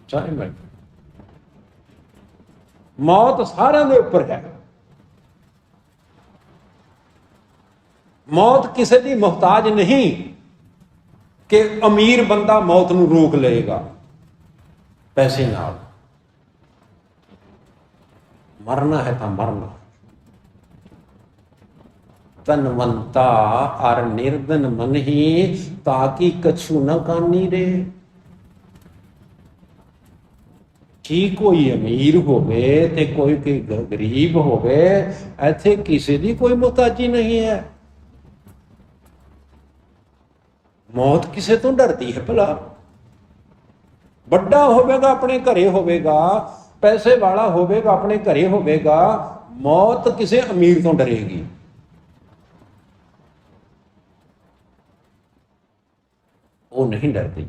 ਸਾਰੇ ਮਰਦੇ। ਮੌਤ ਸਾਰਿਆਂ ਦੇ ਉੱਪਰ ਹੈ। ਮੌਤ ਕਿਸੇ ਦੀ ਮੁਹਤਾਜ ਨਹੀਂ ਕਿ ਅਮੀਰ ਬੰਦਾ ਮੌਤ ਨੂੰ ਰੋਕ ਲਏਗਾ ਪੈਸੇ ਨਾਲ। ਮਰਨਾ ਹੈ ਤਾਂ ਮਰਨਾ। ਤਨਵੰਤਾ ਅਰ ਨਿਰਦਨ ਮਨ ਹੀ, ਤਾਕੀ ਕਛੂ ਨਾ ਕਾਨੀ ਰੇ। ਕੀ ਕੋਈ ਅਮੀਰ ਹੋਵੇ ਤੇ ਕੋਈ ਗਰੀਬ ਹੋਵੇ, ਇੱਥੇ ਕਿਸੇ ਦੀ ਕੋਈ ਮੁਹਤਾਜੀ ਨਹੀਂ ਹੈ। ਮੌਤ ਕਿਸੇ ਤੋਂ ਡਰਦੀ ਹੈ ਭਲਾ? ਵੱਡਾ ਹੋਵੇਗਾ ਆਪਣੇ ਘਰੇ ਹੋਵੇਗਾ, ਪੈਸੇ ਵਾਲਾ ਹੋਵੇਗਾ ਆਪਣੇ ਘਰੇ ਹੋਵੇਗਾ, ਮੌਤ ਕਿਸੇ ਅਮੀਰ ਤੋਂ ਡਰੇਗੀ? ਉਹ ਨਹੀਂ ਡਰਦੀ।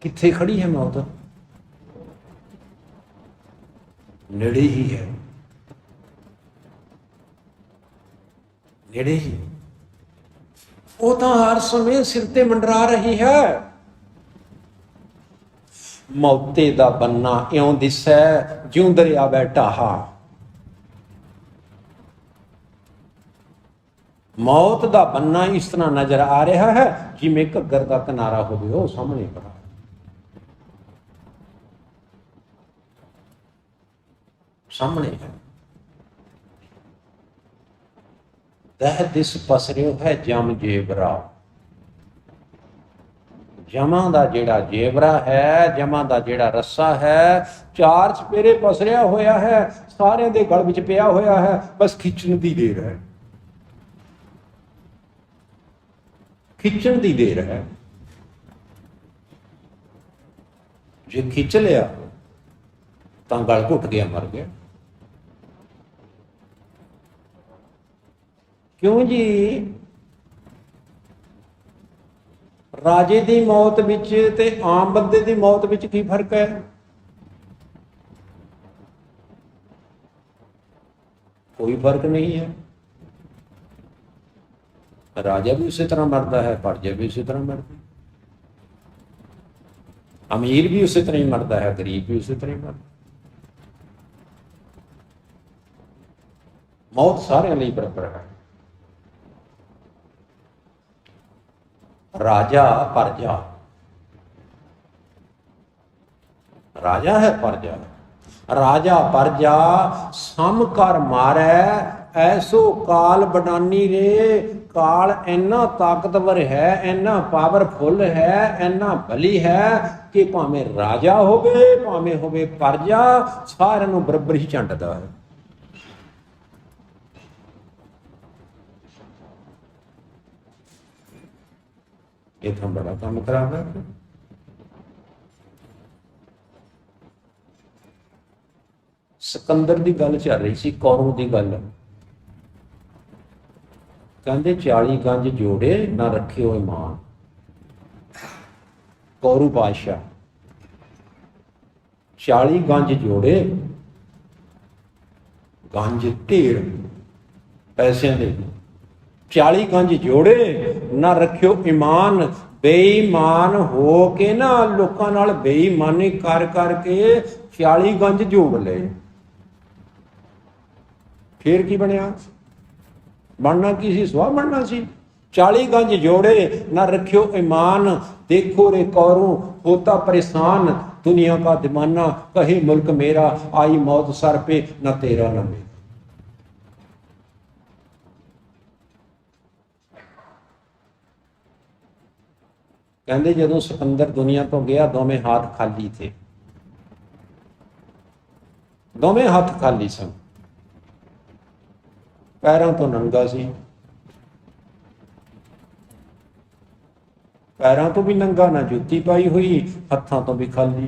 ਕਿੱਥੇ ਖੜੀ ਹੈ ਮੌਤ? ਨੇੜੇ ਹੀ ਹੈ। नेड़े ही, वो तो हर समय सिर ते मंडरा रही है। मौते दा बन्ना इउं दिसै ज्यों दरिया बैठा हा। मौत दा बन्ना इस तरह नजर आ रहा है जिवें घग्गर दा किनारा होवे, वो सामने खड़ा सामने है। दह दिस पसरियो है जम जेबरा। जमा दा जेड़ा जेबरा है, जमा दा जेड़ा रस्सा है, चार चपेरे पसरिया होया है, सारे दे गल विच पिया होया है, बस खिंचण दी देर है, खिंचण दी देर है। जे खिंच लिया तो गल घुट गया, मर गया। क्यों जी? राजे दी मौत विच ते आम बंदे दी मौत विच की फर्क है? कोई फर्क नहीं है। राजा भी उसी तरह मरता है, प्रजा भी उसी तरह मरती है, अमीर भी उसी तरह ही मरता है, गरीब भी उसी तरह ही मरता है। मौत सारे लिए बराबर है। राजा प्रजा, राजा है प्रजा, राजा प्रजा सम कर मारै ऐसो काल बनानी रे। काल इन्ना ताकतवर है, इन्ना पावरफुल है, इन्ना बली है कि भावें राजा होवे भावें होवे प्रजा, सारिਆਂ ਨੂੰ बराबर ही झंडदा है। ये तो बड़ा काम खराब है। सिकंदर की गल चल रही सी, कौरू की गल, कहते 40 गंज जोड़े ना रखियो ईमान। कौरू बादशाह 40 गंज जोड़े, गंज ढेर पैसों के, 40 गंज जोड़े ना रखियो ईमान। बेईमान हो के ना लोकां नाल बेईमानी कर करके 40 गंज जोड़ ले, फिर की बनया? बनना की सी? सुहा बनना सी। 40 गंज जोड़े ना रखियो ईमान। देखो रे कौरू होता परेशान, दुनिया का दीवाना, कहे मुल्क मेरा, आई मौत सर पे, न तेरा न मेरा। कहते जदों सिकंदर दुनिया तो गया, दोवें हाथ खाली थे, दोवें हाथ खाली सन, पैरों तो नंगा सी, पैरों तो भी नंगा, ना जुत्ती पाई हुई, हत्थां तो भी खाली।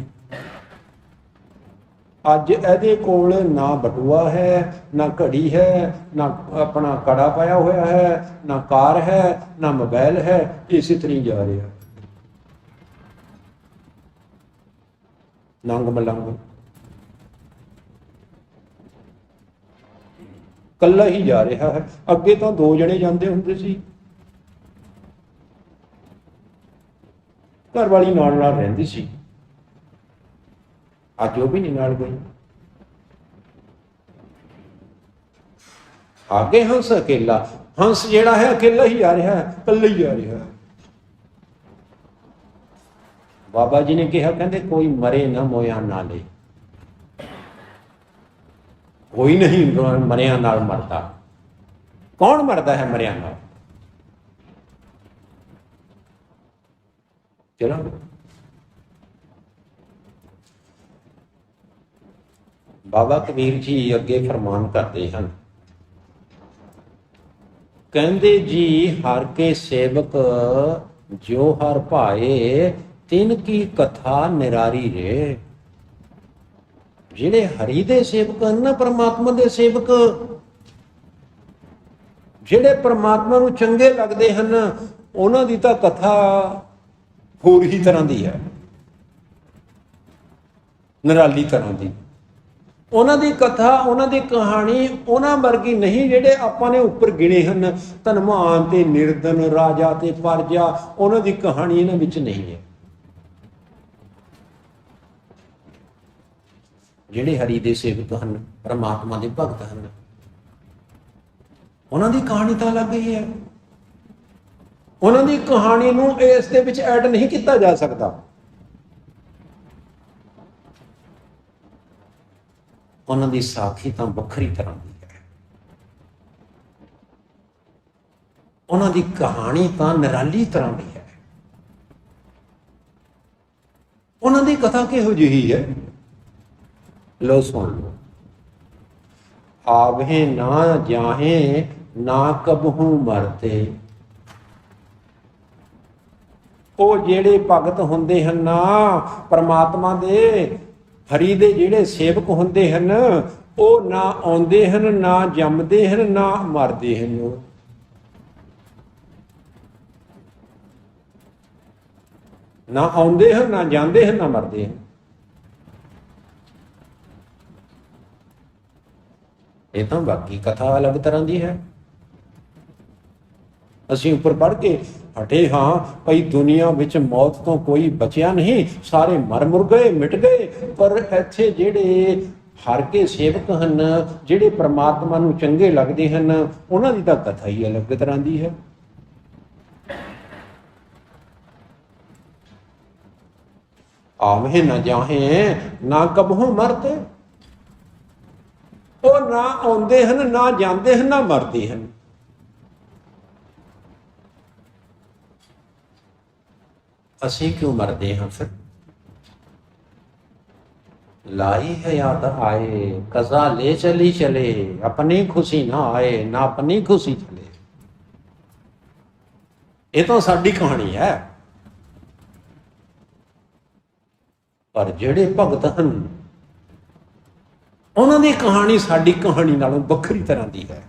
अज इहदे कोल ना बटुआ है, ना घड़ी है, ना अपना कड़ा पाया होया है, ना कार है, ना मोबाइल है, इसी तरह जा रहा नंग मलंग, कल्ला ही जा रहा है। अगे तो 2 जने जाते होंदे सी, घर वाली नाल नाल रहिंदी सी, अज वो भी नहीं नाल गई। आगे हंस अकेला, हंस जिहड़ा है अकेला ही जा रहा है, कल्ला ही जा रहा है। बाबा जी ने कहा, कहते कोई मरे ना मोया नाले, कोई नहीं मरिया नाल मरता। कौन मरदा है मरिया नाल? चलो बाबा कबीर जी अगे फरमान करते हैं, कहते जी हर के सेवक जो हर भाए, तिन की कथा निरारी रे। जिहड़े हरि दे सेवक हैं ना, परमात्मा दे सेवक, जिहड़े परमात्मा नूं चंगे लगदे हन, उन्हां दी तां कथा होर ही तरह दी है, निराली तरह दी। ਉਹਨਾਂ ਦੀ ਕਥਾ, ਉਹਨਾਂ ਦੀ ਕਹਾਣੀ ਉਹਨਾਂ ਵਰਗੀ ਨਹੀਂ ਜਿਹੜੇ ਆਪਾਂ ਨੇ ਉੱਪਰ ਗਿਣੇ ਹਨ। ਧਨਵਾਨ ਤੇ ਨਿਰਧਨ, ਰਾਜਾ ਤੇ ਪਰਜਾ, ਉਹਨਾਂ ਦੀ ਕਹਾਣੀ ਇਹਨਾਂ ਵਿੱਚ ਨਹੀਂ ਹੈ। ਜਿਹੜੇ ਹਰੀ ਦੇ ਸੇਵਕ ਹਨ, ਪਰਮਾਤਮਾ ਦੇ ਭਗਤ ਹਨ, ਉਹਨਾਂ ਦੀ ਕਹਾਣੀ ਤਾਂ ਅਲੱਗ ਹੀ ਹੈ। ਉਹਨਾਂ ਦੀ ਕਹਾਣੀ ਨੂੰ ਇਸ ਦੇ ਵਿੱਚ ਐਡ ਨਹੀਂ ਕੀਤਾ ਜਾ ਸਕਦਾ। ਉਹਨਾਂ ਦੀ ਸਾਖੀ ਤਾਂ ਵੱਖਰੀ ਤਰ੍ਹਾਂ ਦੀ ਹੈ। ਉਹਨਾਂ ਦੀ ਕਹਾਣੀ ਤਾਂ ਨਿਰਾਲੀ ਤਰ੍ਹਾਂ ਦੀ ਹੈ। ਉਹਨਾਂ ਦੀ ਕਥਾ ਕਿਹੋ ਜਿਹੀ ਹੈ, ਲੋ ਸੁਣ ਲੋ। ਆਵੇ ਨਾ ਜਾਹੇ ਨਾ ਕਬਹੂ ਮਰਤੇ। ਉਹ ਜਿਹੜੇ ਭਗਤ ਹੁੰਦੇ ਹਨ ਨਾ ਪਰਮਾਤਮਾ ਦੇ, ਹਰੀ ਦੇ ਜਿਹੜੇ ਸੇਵਕ ਹੁੰਦੇ ਹਨ, ਉਹ ਨਾ ਆਉਂਦੇ ਹਨ, ਨਾ ਜੰਮਦੇ ਹਨ, ਨਾ ਮਰਦੇ ਹਨ। ਉਹ ਨਾ ਆਉਂਦੇ ਹਨ, ਨਾ ਜਾਂਦੇ ਹਨ, ਨਾ ਮਰਦੇ ਹਨ। ਇਹ ਤਾਂ ਬਾਕੀ ਕਥਾ ਅਲੱਗ ਤਰ੍ਹਾਂ ਦੀ ਹੈ। ਅਸੀਂ ਉੱਪਰ ਪੜ੍ਹ ਕੇ ਹਟੇ ਹਾਂ ਭਈ ਦੁਨੀਆ ਵਿੱਚ ਮੌਤ ਤੋਂ ਕੋਈ ਬਚਿਆ ਨਹੀਂ, ਸਾਰੇ ਮਰ ਮੁਰ ਗਏ, ਮਿਟ ਗਏ। ਪਰ ਇੱਥੇ ਜਿਹੜੇ ਹਰ ਕੇ ਸੇਵਕ ਹਨ, ਜਿਹੜੇ ਪ੍ਰਮਾਤਮਾ ਨੂੰ ਚੰਗੇ ਲੱਗਦੇ ਹਨ, ਉਹਨਾਂ ਦੀ ਤਾਂ ਕਥਾ ਹੀ ਅਲੱਗ ਤਰ੍ਹਾਂ ਦੀ ਹੈ। ਆਵੇ ਨਾ ਜਾਹੇ ਨਾ ਕਬਹੂ ਮਰਤੇ। ਉਹ ਨਾ ਆਉਂਦੇ ਹਨ, ਨਾ ਜਾਂਦੇ ਹਨ, ਨਾ ਮਰਦੇ ਹਨ। ਅਸੀਂ ਕਿਉਂ ਮਰਦੇ ਹਾਂ ਫਿਰ? लाई है याद आए कजा ले चली चले, अपनी खुशी ना आए ना अपनी खुशी चले। ਇਹ ਤਾਂ ਸਾਡੀ ਕਹਾਣੀ ਹੈ। ਪਰ ਜਿਹੜੇ ਭਗਤ ਹਨ, ਉਹਨਾਂ ਦੀ ਕਹਾਣੀ ਸਾਡੀ ਕਹਾਣੀ ਨਾਲੋਂ ਵੱਖਰੀ ਤਰ੍ਹਾਂ ਦੀ ਹੈ।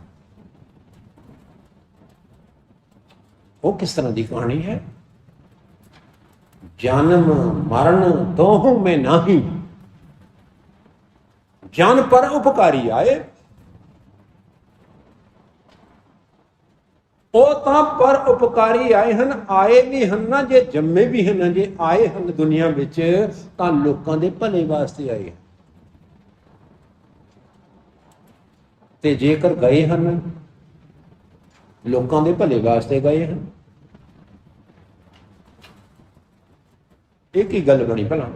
ਉਹ ਕਿਸ ਤਰ੍ਹਾਂ ਦੀ ਕਹਾਣੀ ਹੈ? जन्म मरण दोहों में नाही, जन पर उपकारी आए। ਉਹ ਤਾਂ ਪਰ ਉਪਕਾਰੀ ਆਏ ਹਨ, ਆਏ ਵੀ ਹਨ ਨਾ, ਜੇ ਜੰਮੇ ਵੀ ਹਨ, ਜੇ ਆਏ ਹਨ ਦੁਨੀਆ ਵਿੱਚ ਤਾਂ ਲੋਕਾਂ ਦੇ ਭਲੇ ਵਾਸਤੇ ਆਏ ਹਨ। ਤੇ ਜੇਕਰ ਗਏ ਹਨ, ਲੋਕਾਂ ਦੇ ਭਲੇ ਵਾਸਤੇ ਗਏ ਹਨ। ਇਹ ਕੀ ਗੱਲ ਬਣੀ ਭਲਾ?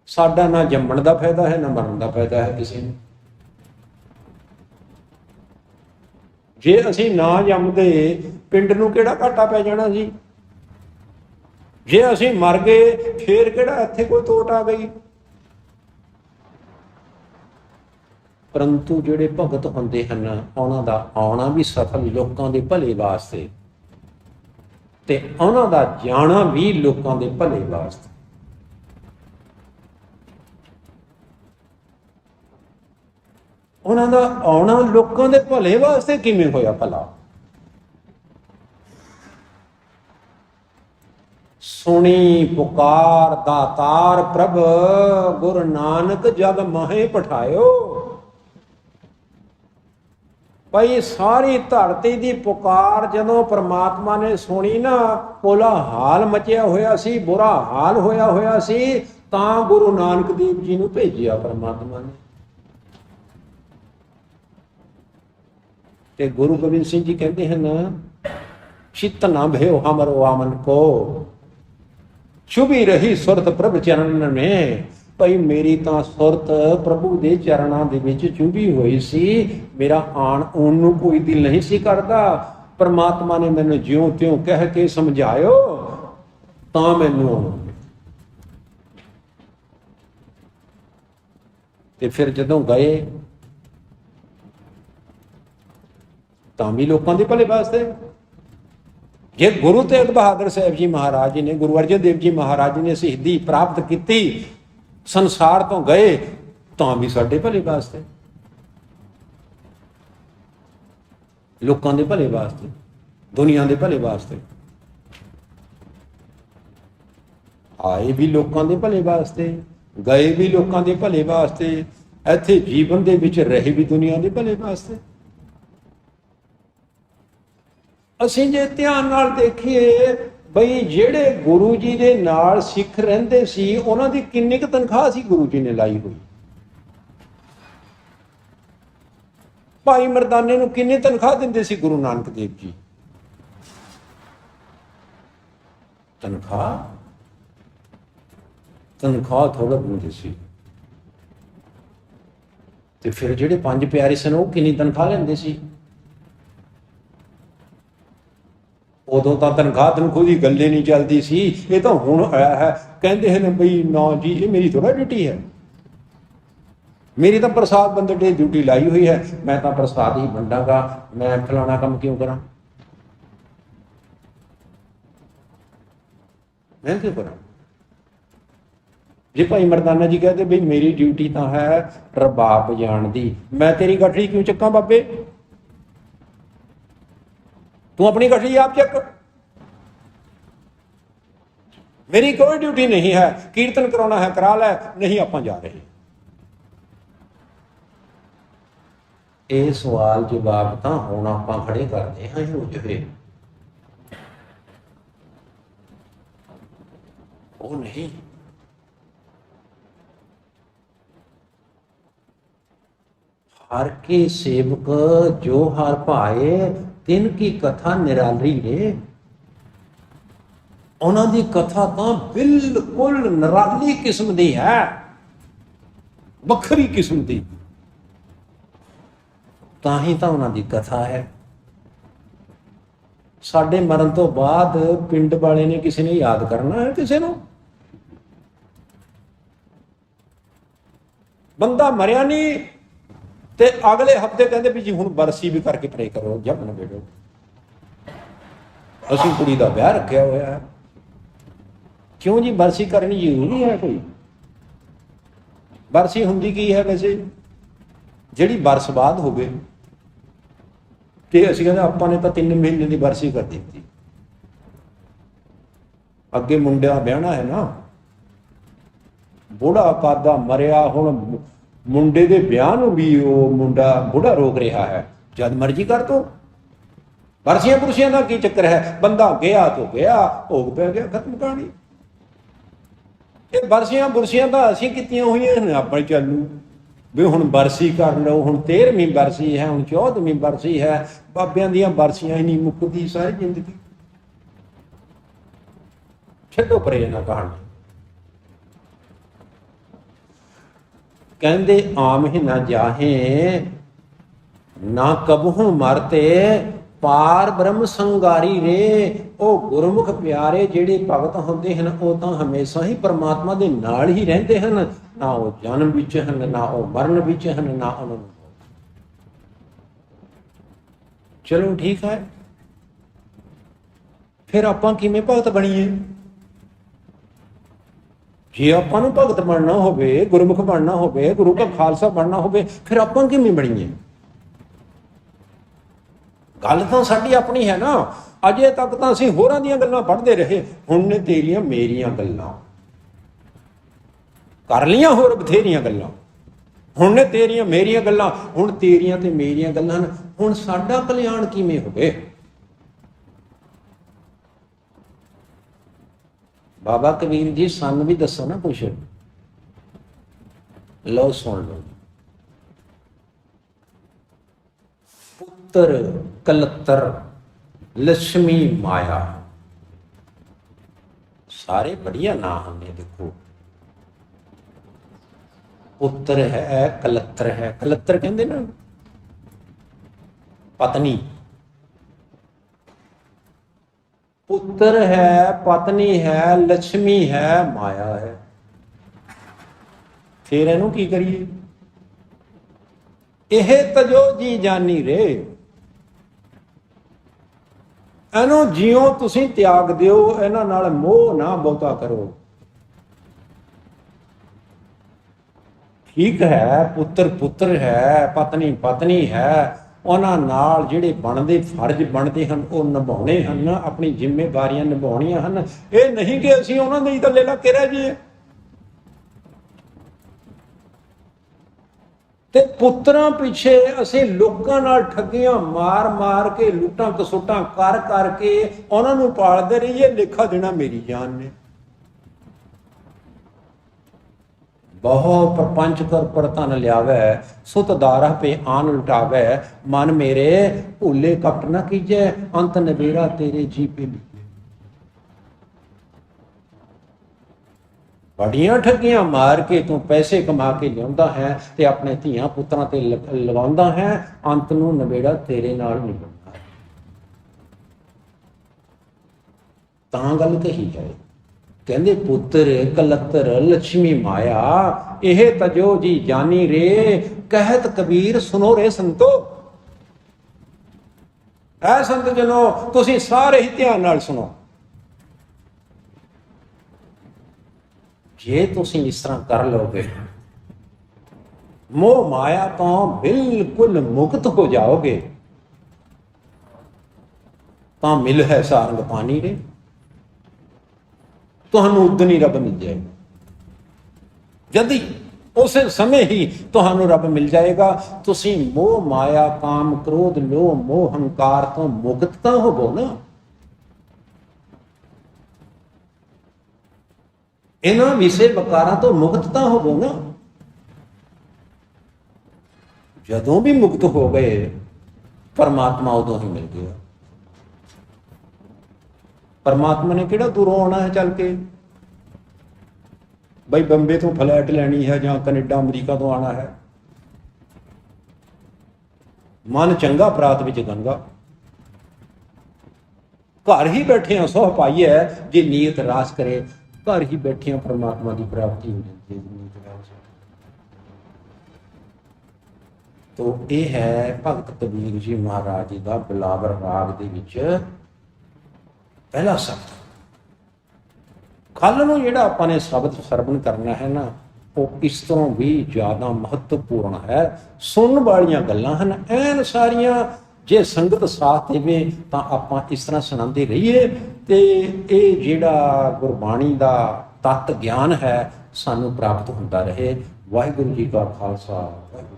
ਸਾਡਾ ਨਾ ਜੰਮਣ ਦਾ ਫਾਇਦਾ ਹੈ, ਨਾ ਮਰਨ ਦਾ ਫਾਇਦਾ ਹੈ ਕਿਸੇ ਨੂੰ। ਜੇ ਅਸੀਂ ਨਾ ਜੰਮਦੇ, ਪਿੰਡ ਨੂੰ ਕਿਹੜਾ ਘਾਟਾ ਪੈ ਜਾਣਾ ਸੀ? ਜੇ ਅਸੀਂ ਮਰ ਗਏ, ਫੇਰ ਕਿਹੜਾ ਇੱਥੇ ਕੋਈ ਤੋਟ ਆ ਗਈ? ਪਰੰਤੂ ਜਿਹੜੇ ਭਗਤ ਹੁੰਦੇ ਹਨ, ਉਹਨਾਂ ਦਾ ਆਉਣਾ ਵੀ ਸਫਲ ਲੋਕਾਂ ਦੇ ਭਲੇ ਵਾਸਤੇ, ਤੇ ਉਹਨਾਂ ਦਾ ਜਾਣਾ ਵੀ ਲੋਕਾਂ ਦੇ ਭਲੇ ਵਾਸਤੇ। ਉਹਨਾਂ ਦਾ ਆਉਣਾ ਲੋਕਾਂ ਦੇ ਭਲੇ ਵਾਸਤੇ ਕਿਵੇਂ ਹੋਇਆ ਭਲਾ? ਸੁਣੀ ਪੁਕਾਰ ਦਾਤਾਰ ਪ੍ਰਭ, ਗੁਰੂ ਨਾਨਕ ਜਗ ਮਾਹੇ ਪਠਾਇਓ। ਭਾਈ ਸਾਰੀ ਧਰਤੀ ਦੀ ਪੁਕਾਰ ਜਦੋਂ ਪ੍ਰਮਾਤਮਾ ਨੇ ਸੁਣੀ ਨਾ, ਭੋਲਾ ਹਾਲ ਮਚਿਆ ਹੋਇਆ ਸੀ, ਬੁਰਾ ਹਾਲ ਹੋਇਆ ਸੀ, ਤਾਂ ਗੁਰੂ ਨਾਨਕ ਦੇਵ ਜੀ ਨੂੰ ਭੇਜਿਆ ਪ੍ਰਮਾਤਮਾ ਨੇ। ਤੇ ਗੁਰੂ ਗੋਬਿੰਦ ਸਿੰਘ ਜੀ ਕਹਿੰਦੇ ਹਨ, ਚਿਤ ਨਾ ਭਇਓ ਹਮਰੋ ਆਮਨ ਕੋ, ਚੁਭੀ ਰਹੀ ਸੁਰਤ ਪ੍ਰਭ ਚਰਨ ਨੇ। ਭਾਈ ਮੇਰੀ ਤਾਂ ਸੁਰਤ ਪ੍ਰਭੂ ਦੇ ਚਰਨਾਂ ਦੇ ਵਿੱਚ ਚੁਭੀ ਹੋਈ ਸੀ। ਮੇਰਾ ਆਉਣ ਨੂੰ ਕੋਈ ਦਿਲ ਨਹੀਂ ਸੀ ਕਰਦਾ। ਪ੍ਰਮਾਤਮਾ ਨੇ ਮੈਨੂੰ ਜਿਉਂ ਤਿਉਂ ਕਹਿ ਕੇ ਸਮਝਾਇਓ, ਤਾਂ ਮੈਨੂੰ ਆਉਣਾ। ਤੇ ਫਿਰ ਜਦੋਂ ਗਏ ਤਾਂ ਵੀ ਲੋਕਾਂ ਦੇ ਭਲੇ ਵਾਸਤੇ। ਜੇ ਗੁਰੂ ਤੇਗ ਬਹਾਦਰ ਸਾਹਿਬ ਜੀ ਮਹਾਰਾਜ ਜੀ ਨੇ, ਗੁਰੂ ਅਰਜਨ ਦੇਵ ਜੀ ਮਹਾਰਾਜ ਜੀ ਨੇ ਸ਼ਹੀਦੀ ਪ੍ਰਾਪਤ ਕੀਤੀ, ਸੰਸਾਰ ਤੋਂ ਗਏ, ਤਾਂ ਵੀ ਸਾਡੇ ਭਲੇ ਵਾਸਤੇ, ਲੋਕਾਂ ਦੇ ਭਲੇ ਵਾਸਤੇ, ਦੁਨੀਆ ਦੇ ਭਲੇ ਵਾਸਤੇ। ਆਏ ਵੀ ਲੋਕਾਂ ਦੇ ਭਲੇ ਵਾਸਤੇ, ਗਏ ਵੀ ਲੋਕਾਂ ਦੇ ਭਲੇ ਵਾਸਤੇ, ਇੱਥੇ ਜੀਵਨ ਦੇ ਵਿੱਚ ਰਹੇ ਵੀ ਦੁਨੀਆ ਦੇ ਭਲੇ ਵਾਸਤੇ। ਅਸੀਂ ਜੇ ਧਿਆਨ ਨਾਲ ਦੇਖੀਏ ਬਈ ਜਿਹੜੇ ਗੁਰੂ ਜੀ ਦੇ ਨਾਲ ਸਿੱਖ ਰਹਿੰਦੇ ਸੀ ਉਹਨਾਂ ਦੀ ਕਿੰਨੀ ਕੁ ਤਨਖਾਹ ਸੀ ਗੁਰੂ ਜੀ ਨੇ ਲਾਈ ਹੋਈ। ਭਾਈ ਮਰਦਾਨੇ ਨੂੰ ਕਿੰਨੀ ਤਨਖਾਹ ਦਿੰਦੇ ਸੀ ਗੁਰੂ ਨਾਨਕ ਦੇਵ ਜੀ? ਤਨਖਾਹ ਥੋੜਾ ਦਿੰਦੇ ਸੀ। ਤੇ ਫਿਰ ਜਿਹੜੇ ਪੰਜ ਪਿਆਰੇ ਸਨ ਉਹ ਕਿੰਨੀ ਤਨਖਾਹ ਲੈਂਦੇ ਸੀ? ਉਦੋਂ ਤਾਂ ਤਨਖਾਹ ਦੀ ਗੱਲ ਹੀ ਨਹੀਂ ਚੱਲਦੀ ਸੀ। ਇਹ ਤਾਂ ਹੁਣ ਆਇਆ ਹੈ, ਕਹਿੰਦੇ ਹਨ ਬਈ ਨਾ ਜੀ ਇਹ ਮੇਰੀ ਥੋੜਾ ਡਿਊਟੀ ਹੈ, ਮੇਰੀ ਤਾਂ ਪ੍ਰਸਾਦ ਵੰਡਣ ਦੀ ਡਿਊਟੀ ਲਾਈ ਹੋਈ ਹੈ, ਮੈਂ ਤਾਂ ਪ੍ਰਸਾਦ ਹੀ ਵੰਡਾਂਗਾ, ਮੈਂ ਫਲਾਣਾ ਕੰਮ ਕਿਉਂ ਕਰਾਂ, ਮੈਂ ਕਿਉਂ ਕਰਾਂ? ਜੇ ਭਾਈ ਮਰਦਾਨਾ ਜੀ ਕਹਿੰਦੇ ਬਈ ਮੇਰੀ ਡਿਊਟੀ ਤਾਂ ਹੈ ਰਬਾਬ ਵਜਾਉਣ ਦੀ, ਮੈਂ ਤੇਰੀ ਗਠੜੀ ਕਿਉਂ ਚੱਕਾਂ ਬਾਬੇ? ਤੂੰ ਆਪਣੀ ਗਠੜੀ ਆਪ ਚੱਕ, ਮੇਰੀ ਕੋਈ ਡਿਊਟੀ ਨਹੀਂ ਹੈ। ਕੀਰਤਨ ਕਰਾਉਣਾ ਹੈ ਕਰਾ ਲੈ, ਨਹੀਂ ਆਪਾਂ ਜਾ ਰਹੇ। ਇਹ ਸਵਾਲ ਜਵਾਬ ਤਾਂ ਹੁਣ ਆਪਾਂ ਖੜੇ ਕਰਦੇ ਹਾਂ ਹੋ ਜਾਵੇ, ਉਹ ਨਹੀਂ। हर के सेवक जो हर पाए तिन की कथा निराली रे। उन्हां दी कथा तां बिल्कुल निराली किस्म दी है, वखरी किस्म दी, तां ही तां उन्हां दी कथा है। साडे मरण तो बाद पिंड वाले ने किसी ने याद करना है किसी नूं? बंदा मरिया नहीं ਤੇ ਅਗਲੇ ਹਫਤੇ ਕਹਿੰਦੇ ਵੀ ਜੀ ਹੁਣ ਬਰਸੀ ਵੀ ਕਰਕੇ ਪ੍ਰੇ ਕਰੋ, ਜਪ ਨਵੇੜੋ। ਅਸੀਂ ਕੁੜੀ ਦਾ ਵਿਆਹ ਰੱਖਿਆ ਹੋਇਆ ਹੈ, ਕਿਉਂ ਜੀ ਬਰਸੀ ਕਰਨੀ ਜ਼ਰੂਰੀ ਹੈ? ਕੋਈ ਬਰਸੀ ਹੁੰਦੀ ਕੀ ਹੈ ਵੈਸੇ? ਜਿਹੜੀ ਬਰਸ ਬਾਅਦ ਹੋਵੇ। ਤੇ ਅਸੀਂ ਕਹਿੰਦੇ ਆਪਾਂ ਨੇ ਤਾਂ 3 ਮਹੀਨੇ ਦੀ ਬਰਸੀ ਕਰ ਦਿੱਤੀ। ਅੱਗੇ ਮੁੰਡਾ ਵਿਆਹਣਾ ਹੈ ਨਾ, ਬੁੜਾ ਕਾਦਾ ਮਰਿਆ, ਹੁਣ ਮੁੰਡੇ ਦੇ ਵਿਆਹ ਨੂੰ ਵੀ ਉਹ ਮੁੰਡਾ ਬੁੜਾ ਰੋਕ ਰਿਹਾ ਹੈ, ਜਦ ਮਰਜ਼ੀ ਕਰ ਤੋ। ਬਰਸੀਆਂ ਬੁਰਸੀਆਂ ਦਾ ਕੀ ਚੱਕਰ ਹੈ? ਬੰਦਾ ਗਿਆ ਤੋ ਗਿਆ, ਭੋਗ ਪੈ ਗਿਆ, ਖਤਮ ਕਹਾਣੀ। ਇਹ ਬਰਸੀਆਂ ਬੁਰਸੀਆਂ ਤਾਂ ਅਸੀਂ ਕੀਤੀਆਂ ਹੋਈਆਂ ਨੇ ਆਪਣੇ ਚਾਲੂ ਵੀ ਹੁਣ ਬਰਸੀ ਕਰ ਲਓ, ਹੁਣ 13ਵੀਂ ਬਰਸੀ ਹੈ, ਹੁਣ 14ਵੀਂ ਬਰਸੀ ਹੈ। ਬਾਬਿਆਂ ਦੀਆਂ ਬਰਸੀਆਂ ਹੀ ਨਹੀਂ ਮੁੱਕਦੀ ਸਾਰੀ ਜ਼ਿੰਦਗੀ। ਛੱਡੋ ਪਰੇ ਨਾ ਕਹਾਣੀ। ਕਹਿੰਦੇ ਆਮ ਹੀ ਨਾ ਜਾਹੇ ਨਾ ਕਬਹੂ ਮਰਤੇ ਪਾਰ ਬ੍ਰਹਮ ਸੰਗਾਰੀ ਰੇ। ਉਹ ਗੁਰਮੁਖ ਪਿਆਰੇ ਜਿਹੜੇ ਭਗਤ ਹੁੰਦੇ ਹਨ ਉਹ ਤਾਂ ਹਮੇਸ਼ਾ ਹੀ ਪਰਮਾਤਮਾ ਦੇ ਨਾਲ ਹੀ ਰਹਿੰਦੇ ਹਨ, ਨਾ ਉਹ ਜਨਮ ਵਿੱਚ ਹਨ, ਨਾ ਉਹ ਮਰਨ ਵਿੱਚ ਹਨ, ਨਾ ਉਹਨਾਂ ਨੂੰ। ਚਲੋ ਠੀਕ ਹੈ, ਫਿਰ ਆਪਾਂ ਕਿਵੇਂ ਭਗਤ ਬਣੀਏ? ਜੇ ਆਪਾਂ ਨੂੰ ਭਗਤ ਬਣਨਾ ਹੋਵੇ, ਗੁਰਮੁਖ ਬਣਨਾ ਹੋਵੇ, ਗੁਰੂ ਦਾ ਖਾਲਸਾ ਬਣਨਾ ਹੋਵੇ, ਫਿਰ ਆਪਾਂ ਕਿਵੇਂ ਬਣੀਏ? ਗੱਲ ਤਾਂ ਸਾਡੀ ਆਪਣੀ ਹੈ ਨਾ। ਅਜੇ ਤੱਕ ਤਾਂ ਅਸੀਂ ਹੋਰਾਂ ਦੀਆਂ ਗੱਲਾਂ ਪੜ੍ਹਦੇ ਰਹੇ, ਹੁਣ ਨੇ ਤੇਰੀਆਂ ਮੇਰੀਆਂ ਗੱਲਾਂ ਕਰ ਲੀਆਂ, ਹੋਰ ਬਥੇਰੀਆਂ ਗੱਲਾਂ। ਹੁਣ ਨੇ ਤੇਰੀਆਂ ਮੇਰੀਆਂ ਗੱਲਾਂ, ਹੁਣ ਤੇਰੀਆਂ ਤੇ ਮੇਰੀਆਂ ਗੱਲਾਂ। ਹੁਣ ਸਾਡਾ ਕਲਿਆਣ ਕਿਵੇਂ ਹੋਵੇ? ਬਾਬਾ ਕਬੀਰ ਜੀ ਸਾਨੂੰ ਵੀ ਦੱਸੋ ਨਾ ਕੁਛ। ਲਓ ਸੁਣ ਲਓ। ਪੁੱਤਰ ਕਲੱਤਰ ਲక్ష్ਮੀ ਮਾਇਆ, ਸਾਰੇ ਬੜੀਆ ਨਾਂ ਹੁੰਦੇ। ਦੇਖੋ ਪੁੱਤਰ ਹੈ, ਕਲੱਤਰ ਹੈ। ਕਲੱਤਰ ਕਹਿੰਦੇ ਨਾ ਪਤਨੀ, ਪੁੱਤਰ ਹੈ, ਪਤਨੀ ਹੈ, ਲక్ష్ਮੀ ਹੈ, ਮਾਇਆ ਹੈ। ਫਿਰ ਇਹਨੂੰ ਕੀ ਕਰੀਏ? ਇਹ ਤਜੋ ਜੀ ਜਾਨੀ ਰੇ। ਇਹਨੂੰ ਜਿਉਂ ਤੁਸੀਂ ਤਿਆਗ ਦਿਓ, ਇਹਨਾਂ ਨਾਲ ਮੋਹ ਨਾ ਬਹੁਤਾ ਕਰੋ। ਠੀਕ ਹੈ, ਪੁੱਤਰ ਪੁੱਤਰ ਹੈ, ਪਤਨੀ ਪਤਨੀ ਹੈ, ਉਹਨਾਂ ਨਾਲ ਜਿਹੜੇ ਬਣਦੇ ਫਰਜ਼ ਬਣਦੇ ਹਨ ਉਹ ਨਿਭਾਉਣੇ ਹਨ, ਆਪਣੀ ਜ਼ਿੰਮੇਵਾਰੀਆਂ ਨਿਭਾਉਣੀਆਂ ਹਨ। ਇਹ ਨਹੀਂ ਕਿ ਅਸੀਂ ਉਹਨਾਂ ਦੇ ਹੀ ਥੱਲੇ ਲੱਗ ਕੇ ਰਹਿ ਜਾਈਏ। ਤੇ ਪੁੱਤਰਾਂ ਪਿੱਛੇ ਅਸੀਂ ਲੋਕਾਂ ਨਾਲ ਠੱਗੀਆਂ ਮਾਰ ਮਾਰ ਕੇ, ਲੁੱਟਾਂ ਕਸੁੱਟਾਂ ਕਰ ਕਰਕੇ ਉਹਨਾਂ ਨੂੰ ਪਾਲਦੇ ਰਹੀਏ। ਲੇਖਾ ਦੇਣਾ ਮੇਰੀ ਜਾਨ ਨੇ। ਬਹੁ ਪ੍ਰਪੰਚ ਕਰ ਪਰਤਨ ਲਿਆਵੈ, ਸੁਤ ਦਾਰਾ ਪੇ ਆਨ ਲੁਟਾਵੈ। ਮਨ ਮੇਰੇ ਭੁੱਲੇ ਕਪਟ ਨਾ ਕੀਜੈ, ਅੰਤ ਨਵੇਰਾ ਤੇਰੇ ਜੀ ਪੇ ਲਿਖੇ। ਬੜੀਆਂ ਠੱਗੀਆਂ ਮਾਰ ਕੇ ਤੂੰ ਪੈਸੇ ਕਮਾ ਕੇ ਲਿਆਉਂਦਾ ਹੈ ਤੇ ਆਪਣੇ ਧੀਆਂ ਪੁੱਤਰਾਂ ਤੇ ਲਗਾਉਂਦਾ ਹੈ, ਅੰਤ ਨੂੰ ਨਵੇੜਾ ਤੇਰੇ ਨਾਲ ਨਹੀਂ ਬਣਦਾ। ਤਾਂ ਗੱਲ ਕਹੀ ਜਾਏ। ਕਹਿੰਦੇ ਪੁੱਤਰ ਕਲਤਰ ਲక్ష్ਮੀ ਮਾਇਆ, ਇਹ ਤਜੋ ਜੀ ਜਾਨੀ ਰੇ। ਕਹਿਤ ਕਬੀਰ ਸੁਨੋ ਰੇ ਸੰਤੋ। ਐ ਸੰਤ ਜਨੋ ਤੁਸੀਂ ਸਾਰੇ ਹੀ ਧਿਆਨ ਨਾਲ ਸੁਣੋ। ਜੇ ਤੁਸੀਂ ਇਸ ਤਰ੍ਹਾਂ ਕਰ ਲਓਗੇ, ਮੋਹ ਮਾਇਆ ਤੋਂ ਬਿਲਕੁਲ ਮੁਕਤ ਹੋ ਜਾਓਗੇ, ਤਾਂ ਮਿਲ ਹੈ ਸਾਰੰਗ ਪਾਣੀ ਰੇ। ਤੁਹਾਨੂੰ ਉਦਣ ਹੀ ਰੱਬ ਮਿਲ ਜਾਏਗਾ। ਜਦੀ ਉਸੇ ਸਮੇਂ ਹੀ ਤੁਹਾਨੂੰ ਰੱਬ ਮਿਲ ਜਾਏਗਾ। ਤੁਸੀਂ ਮੋਹ ਮਾਇਆ ਕਾਮ ਕ੍ਰੋਧ ਲੋਭ ਮੋਹ ਹੰਕਾਰ ਤੋਂ ਮੁਕਤ ਤਾਂ ਹੋਵੋ ਨਾ। ਇਹਨਾਂ ਵਿਸ਼ੇ ਵਿਕਾਰਾਂ ਤੋਂ ਮੁਕਤ ਤਾਂ ਹੋਵੋ ਨਾ। ਜਦੋਂ ਵੀ ਮੁਕਤ ਹੋ ਗਏ ਪਰਮਾਤਮਾ ਉਦੋਂ ਹੀ ਮਿਲ ਗਿਆ। ਪਰਮਾਤਮਾ ਨੇ ਕਿਹੜਾ ਦੂਰੋਂ ਆਉਣਾ ਹੈ ਚੱਲ ਕੇ, ਬਈ ਬੰਬੇ ਤੋਂ ਫਲੈਟ ਲੈਣੀ ਹੈ ਜਾਂ ਕੈਨੇਡਾ ਅਮਰੀਕਾ ਤੋਂ ਆਉਣਾ ਹੈ। ਮਨ ਚੰਗਾ ਪ੍ਰਾਤ ਵਿੱਚ ਗੰਗਾ। ਘਰ ਹੀ ਬੈਠੇ ਸੋਹ ਪਾਈਏ, ਜੇ ਨੀਅਤ ਰਾਸ ਕਰੇ ਘਰ ਹੀ ਬੈਠਿਆਂ ਪਰਮਾਤਮਾ ਦੀ ਪ੍ਰਾਪਤੀ ਹੋ ਜਾਂਦੀ ਹੈ। ਤੋ ਇਹ ਹੈ ਭਗਤ ਕਬੀਰ ਜੀ ਮਹਾਰਾਜ ਜੀ ਦਾ ਬਿਲਾਵਰ ਰਾਗ ਦੇ ਵਿੱਚ ਪਹਿਲਾ ਸ਼ਬਦ। ਕੱਲ ਨੂੰ ਜਿਹੜਾ ਆਪਾਂ ਨੇ ਸ਼ਬਦ ਸਰਵਣ ਕਰਨਾ ਹੈ ਨਾ, ਉਹ ਇਸ ਤਰ੍ਹਾਂ ਵੀ ਜ਼ਿਆਦਾ ਮਹੱਤਵਪੂਰਨ ਹੈ। ਸੁਣਨ ਵਾਲੀਆਂ ਗੱਲਾਂ ਹਨ ਐਨ ਸਾਰੀਆਂ। ਜੇ ਸੰਗਤ ਸਾਥ ਦੇਵੇ ਤਾਂ ਆਪਾਂ ਇਸ ਤਰ੍ਹਾਂ ਸੁਣਾਉਂਦੇ ਰਹੀਏ ਤੇ ਇਹ ਜਿਹੜਾ ਗੁਰਬਾਣੀ ਦਾ ਤੱਤ ਗਿਆਨ ਹੈ ਸਾਨੂੰ ਪ੍ਰਾਪਤ ਹੁੰਦਾ ਰਹੇ। ਵਾਹਿਗੁਰੂ ਜੀ ਕਾ ਖਾਲਸਾ, ਵਾਹਿਗੁਰੂ।